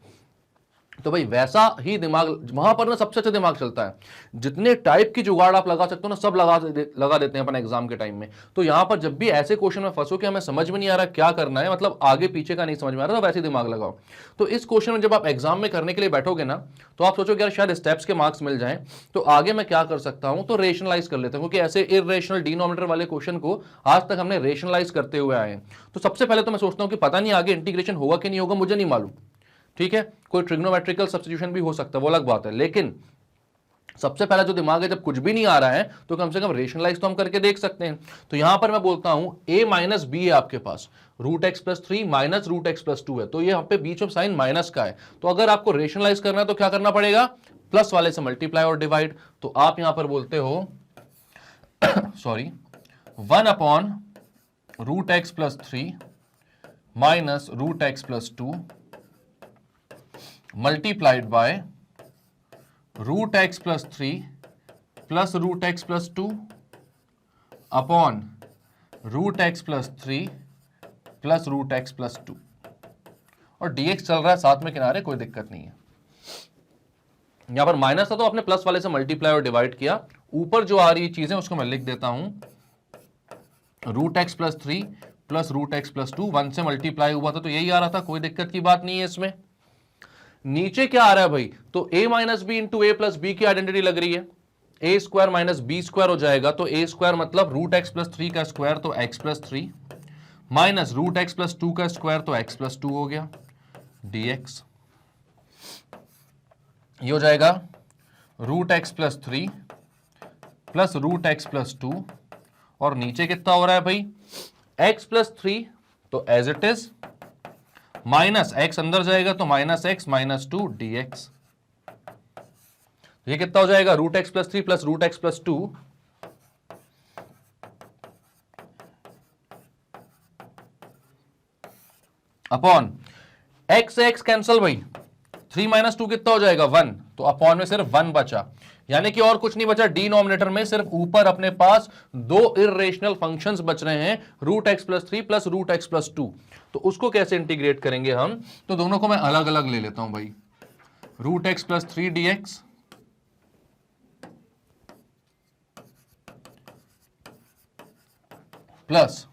तो भाई वैसा ही दिमाग वहां पर ना सबसे अच्छा दिमाग चलता है। जितने टाइप की जुगाड़ आप लगा सकते हो ना सब लगा देते हैं अपन एग्जाम के टाइम में। तो यहां पर जब भी ऐसे क्वेश्चन में फंसो कि हमें समझ में नहीं आ रहा क्या करना है, मतलब आगे पीछे का नहीं समझ में आ रहा, तो वैसे दिमाग लगाओ। तो इस क्वेश्चन में जब आप एग्जाम में करने के लिए बैठोगे ना तो आप सोचोगे यार शायद स्टेप्स के मार्क्स मिल जाएं, तो आगे मैं क्या कर सकता हूं, तो रेशनलाइज कर लेते हैं, क्योंकि ऐसे इरेशनल डिनोमिनेटर वाले क्वेश्चन को आज तक हमने रेशनलाइज करते हुए आए हैं। तो सबसे पहले तो मैं सोचता हूं कि पता नहीं आगे इंटीग्रेशन होगा कि नहीं होगा, मुझे नहीं मालूम, ठीक है, कोई ट्रिग्नोमेट्रिकल सब्स्टिट्यूशन भी हो सकता है, वो अलग बात है, लेकिन सबसे पहला जो दिमाग है जब कुछ भी नहीं आ रहा है तो कम से कम रेशनलाइज तो हम करके देख सकते हैं। तो यहां पर मैं बोलता हूं a माइनस बी है आपके पास, root x plus 3 minus root x plus 2 है, तो ये यहाँ पे बीच में साइन माइनस का है, तो अगर आपको रेशनलाइज करना है तो क्या करना पड़ेगा, प्लस वाले से मल्टीप्लाई और डिवाइड। तो आप यहां पर बोलते हो sorry 1 upon root x plus 3 minus root x plus 2 multiplied by root x plus 3 plus root x plus 2 upon root x plus 3 plus root x plus 2, और dx चल रहा है साथ में किनारे, कोई दिक्कत नहीं है। यहां पर माइनस था तो आपने प्लस वाले से मल्टीप्लाई और डिवाइड किया, ऊपर जो आ रही चीजें उसको मैं लिख देता हूं root x plus 3 plus root x plus 2, 1 से मल्टीप्लाई हुआ था तो यही आ रहा था, कोई दिक्कत की बात नहीं है इसमें। नीचे क्या आ रहा है भाई, तो a minus b into a plus b की आइडेंटिटी लग रही है, a square minus B square हो जाएगा, तो ए स्क्वायर मतलब रूट एक्स प्लस 3 का स्क्वायर तो x plus 3 minus root x plus 2 का स्क्वायर तो एक्स प्लस 2 हो गया dx। ये हो जाएगा root x plus 3 plus root x plus 2, और नीचे कितना हो रहा है भाई x प्लस 3 तो as it is, minus x अंदर जाएगा तो माइनस एक्स माइनस 2 dx। ये कितना हो जाएगा root x plus 3 plus root x plus 2 upon x x cancel भाई, 3 माइनस 2 कितना हो जाएगा 1, तो अपॉन में सिर्फ 1 बचा, यानी कि और कुछ नहीं बचा, डिनोमिनेटर में सिर्फ ऊपर अपने पास दो इर्रेशनल फंक्शंस बच रहे हैं, root x plus 3 plus root x plus 2। तो उसको कैसे इंटीग्रेट करेंगे हम, तो दोनों को मैं अलग अलग ले लेता हूं भाई, root x plus 3 dx plus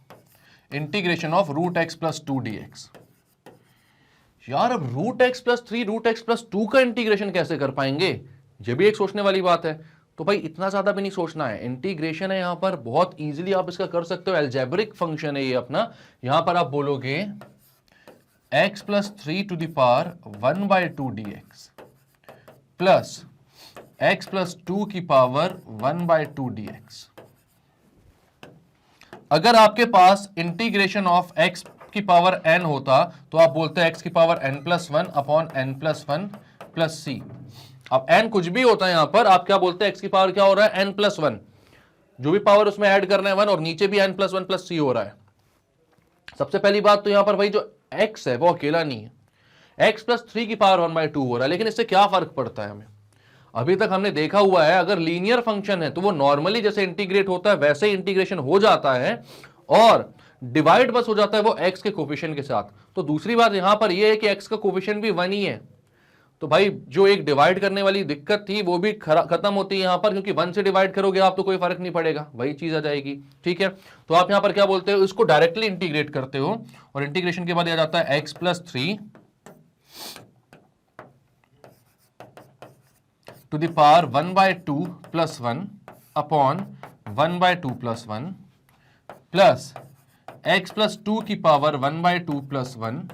integration of root x plus 2 dx। यार अब root x plus 3 root x plus 2 का इंटीग्रेशन कैसे कर पाएंगे, ये भी एक सोचने वाली बात है। तो भाई इतना ज्यादा भी नहीं सोचना है, इंटीग्रेशन है यहां पर, बहुत इजीली आप इसका कर सकते हो, एल्जेब्रिक फंक्शन है ये अपना। यहां पर आप बोलोगे x plus 3 to the power 1 by 2 dx plus x plus 2 की पावर 1 बाय 2 dx। अगर आपके पास इंटीग्रेशन ऑफ x की पावर n होता तो आप बोलते हैं x की power n plus 1 upon n plus 1 plus c। अब n कुछ भी होता है यहां पर, आप क्या बोलते हैं x की पावर क्या हो रहा है n प्लस 1, जो भी पावर उसमें ऐड करना है 1, और नीचे भी n प्लस 1 प्लस c हो रहा है। सबसे पहली बात तो यहां पर भाई जो x है वो अकेला नहीं है, x प्लस 3 की पावर 1 बाय 2 हो रहा है, लेकिन इससे क्या फर्क पड़ता है हमें, अभी तक हमने देखा हुआ है अगर लीनियर फंक्शन है तो वो नॉर्मली जैसे इंटीग्रेट होता है वैसे इंटीग्रेशन हो जाता है, और डिवाइड बस हो जाता है वो x के कोफिशिएंट के साथ। तो दूसरी बात यहां पर ये है कि x का कोफिशिएंट भी 1 ही है, तो भाई जो एक डिवाइड करने वाली दिक्कत थी वो भी खत्म होती है यहां पर, क्योंकि 1 से डिवाइड करोगे आप तो कोई फर्क नहीं पड़ेगा, वही चीज आ जाएगी। ठीक है, तो आप यहां पर क्या बोलते हो, इसको डायरेक्टली इंटीग्रेट करते हो और इंटीग्रेशन के बाद आ जाता है x + 3 to the power 1/2 + 1 upon 1/2 + 1 plus x + 2 की पावर 1/2 + 1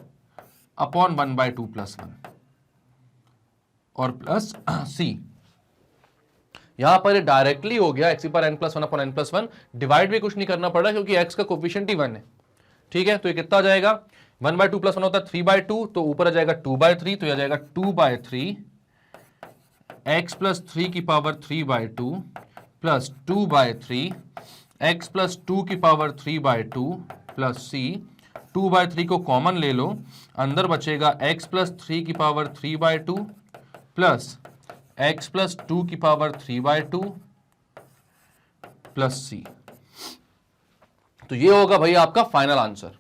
अपॉन 1/2 + 1 और प्लस c। यहां पर डायरेक्टली हो गया x की power n + 1 upon n + 1, divide भी कुछ नहीं करना पड़ा क्योंकि x का कोफिशिएंट ही 1 है। ठीक है, तो ये कितना आ जाएगा, 1/2 + 1 होता है 3/2, तो ऊपर आ जाएगा 2/3, तो यह आ जाएगा 2/3 x + 3 की पावर 3/2 प्लस 2/3 x + 2 की पावर 3/2 प्लस c। 2/3 को कॉमन ले लो, अंदर बचेगा x + 3 की पावर 3/2 प्लस x + 2 की पावर 3/2 प्लस c। तो ये होगा भाई आपका फाइनल आंसर।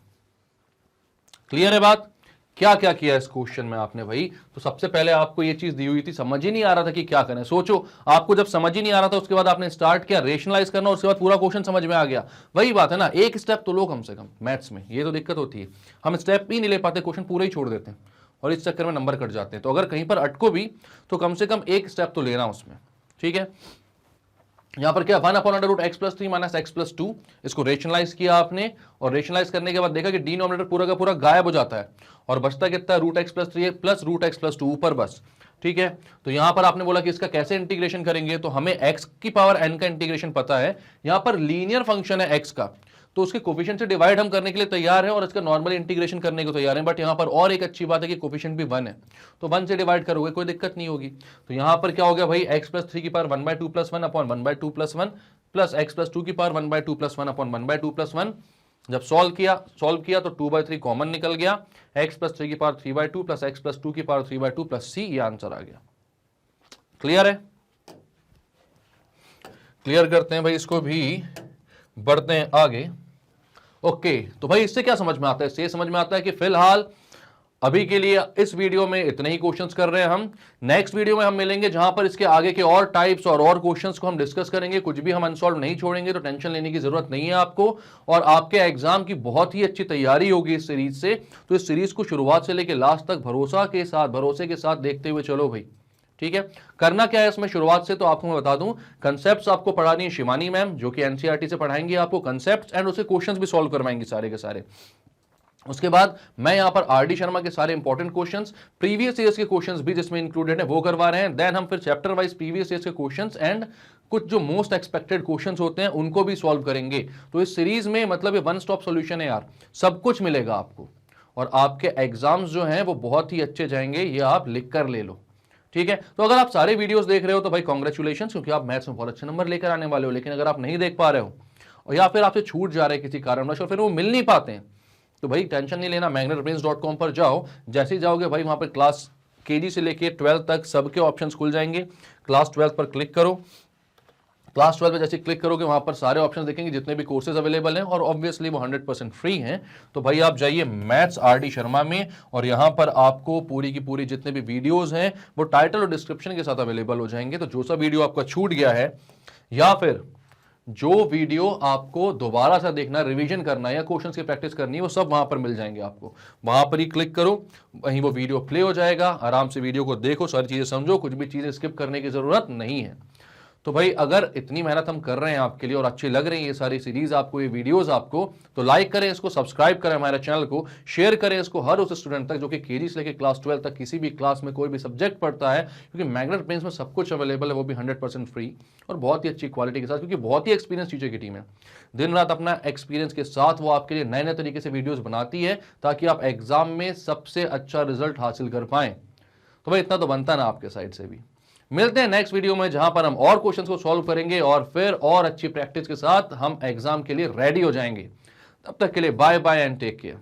क्लियर है बात? क्या क्या किया इस क्वेश्चन में आपने भाई? तो सबसे पहले आपको ये चीज दी हुई थी, समझ ही नहीं आ रहा था कि क्या करें। सोचो, आपको जब समझ ही नहीं आ रहा था उसके बाद आपने स्टार्ट किया रेशनलाइज करना, उसके बाद पूरा क्वेश्चन समझ में आ गया। वही बात है ना, एक स्टेप तो लो कम से कम मैथ्स में, ये तो दिक्कत होती है, हम स्टेप ही नहीं ले पाते, क्वेश्चन पूरे ही छोड़ देते हैं और इस चक्कर में नंबर कट जाते हैं। तो अगर कहीं पर अटको भी तो कम से कम एक स्टेप तो लेना उसमें। ठीक है, यहां पर क्या 1/√x + 3 - x + 2, इसको रेशनलाइज किया आपने और रेशनलाइज करने के बाद देखा कि डिनोमिनेटर पूरा का पूरा गायब हो जाता है और बचता कितना है, √x + 3 प्लस √x + 2 ऊपर बस। ठीक है, तो यहां पर आपने बोला कि इसका कैसे इंटीग्रेशन करेंगे, तो हमें x की पावर n का इंटीग्रेशन पता है, यहां पर लीनियर फंक्शन है x का, तो उसके कोफिशिएंट से डिवाइड हम करने के लिए तैयार है और इसका नॉर्मल इंटीग्रेशन करने को तैयार है। बट यहां पर और एक अच्छी बात है कि कोफिशिएंट भी 1 है, तो 1 से डिवाइड करोगे कोई दिक्कत नहीं होगी। तो यहां पर क्या हो गया भाई, x + 3 की पावर 1/2 + 1 अपॉन 1/2 + 1 प्लस x + 2 की पावर 1/2 + 1 अपॉन 1/2 + 1। जब सॉल्व किया तो 2/3 कॉमन निकल गया, x + 3 की पावर 3/2 प्लस x + 2 की पावर 3/2 प्लस c, ये आंसर आ गया। क्लियर है? क्लियर करते हैं भाई इसको भी, बढ़ते हैं आगे। ओके, तो भाई इससे क्या समझ में आता है? इससे समझ में आता है कि फिलहाल अभी के लिए इस वीडियो में इतने ही क्वेश्चंस कर रहे हैं हम। नेक्स्ट वीडियो में हम मिलेंगे जहां पर इसके आगे के और टाइप्स और क्वेश्चंस को हम डिस्कस करेंगे। कुछ भी हम अनसॉल्व नहीं छोड़ेंगे, तो टेंशन लेने की जरूरत नहीं है आपको। और आपके एग्जाम की बहुत ही अच्छी तैयारी होगी इस सीरीज से। तो इस सीरीज को शुरुआत से लेकर लास्ट तक भरोसे के साथ देखते हुए चलो भाई। ठीक है, करना क्या है इसमें शुरुआत से, तो आपको मैं बता दूं, कंसेप्ट्स आपको पढ़ानी है शिवानी मैम, जो कि एनसीईआरटी से पढ़ाएंगे आपको कंसेप्ट्स एंड उसके क्वेश्चंस भी सॉल्व करवाएंगे सारे के सारे। उसके बाद मैं यहां पर आरडी शर्मा के सारे इंपॉर्टेंट क्वेश्चंस, प्रीवियस ईयर्स के क्वेश्चंस भी जिसमें इंक्लूडेड है वो करवा रहे हैं। देन हम फिर चैप्टर वाइज प्रीवियस ईयर्स के क्वेश्चंस एंड कुछ जो मोस्ट एक्सपेक्टेड क्वेश्चंस होते हैं उनको भी सॉल्व करेंगे। तो इस सीरीज में मतलब ये वन स्टॉप सॉल्यूशन है यार, सब कुछ मिलेगा आपको और आपके एग्जाम्स जो हैं वो बहुत ही अच्छे जाएंगे, ये आप लिख कर ले लो। ठीक है, तो अगर आप सारे वीडियोस देख रहे हो तो भाई कांग्रेचुलेशंस, क्योंकि आप मैथ्स में बहुत अच्छे नंबर लेकर आने वाले हो। लेकिन अगर आप नहीं देख पा रहे हो और या फिर आपसे छूट जा रहे हैं किसी कारणवश और फिर वो मिल नहीं पाते हैं, तो भाई टेंशन नहीं लेना, magnetbrains.com पर जाओ। जैसे ही जाओगे भाई वहां पर क्लास केजी से लेके 12 तक सबके ऑप्शंस खुल जाएंगे। क्लास 12 पर क्लिक करो, क्लास 12 पे जैसे क्लिक करोगे वहां पर सारे ऑप्शंस देखेंगे जितने भी कोर्सेज अवेलेबल हैं और ऑब्वियसली वो 100% फ्री हैं। तो भाई आप जाइए मैथ्स आरडी शर्मा में और यहां पर आपको पूरी की पूरी जितने भी वीडियोस हैं वो टाइटल और डिस्क्रिप्शन के साथ अवेलेबल हो जाएंगे। तो जो सा वीडियो आपका छूट गया है या फिर जो वीडियो आपको दोबारा से देखना, रिवीजन करना है या क्वेश्चंस की प्रैक्टिस करनी है, वो सब वहां पर मिल जाएंगे आपको। वहां पर ही क्लिक करो, वहीं वो वीडियो प्ले हो जाएगा, आराम से वीडियो को देखो, सारी चीजें समझो, कुछ भी चीजें स्किप करने की जरूरत नहीं है। तो भाई अगर इतनी मेहनत हम कर रहे हैं आपके लिए और अच्छी लग रही है ये सारी सीरीज आपको, ये वीडियोस आपको, तो लाइक करें इसको, सब्सक्राइब करें हमारे चैनल को, शेयर करें इसको हर उस स्टूडेंट तक जो कि केजी से लेकर क्लास 12 तक किसी भी क्लास में कोई भी सब्जेक्ट पढ़ता है। क्योंकि मैग्नेट ब्रेन्स में सब कुछ अवेलेबल है, वो भी 100% फ्री और बहुत ही अच्छी क्वालिटी के साथ, क्योंकि बहुत ही एक्सपीरियंस टीचर की टीम है। दिन रात अपना एक्सपीरियंस के साथ वो आपके लिए नए नए तरीके से वीडियोज बनाती है ताकि आप एग्जाम में सबसे अच्छा रिजल्ट हासिल कर पाएं। तो भाई इतना तो बनता ना आपके साइड से भी। मिलते हैं नेक्स्ट वीडियो में जहां पर हम और क्वेश्चंस को सॉल्व करेंगे और फिर और अच्छी प्रैक्टिस के साथ हम एग्जाम के लिए रेडी हो जाएंगे। तब तक के लिए bye bye and take care.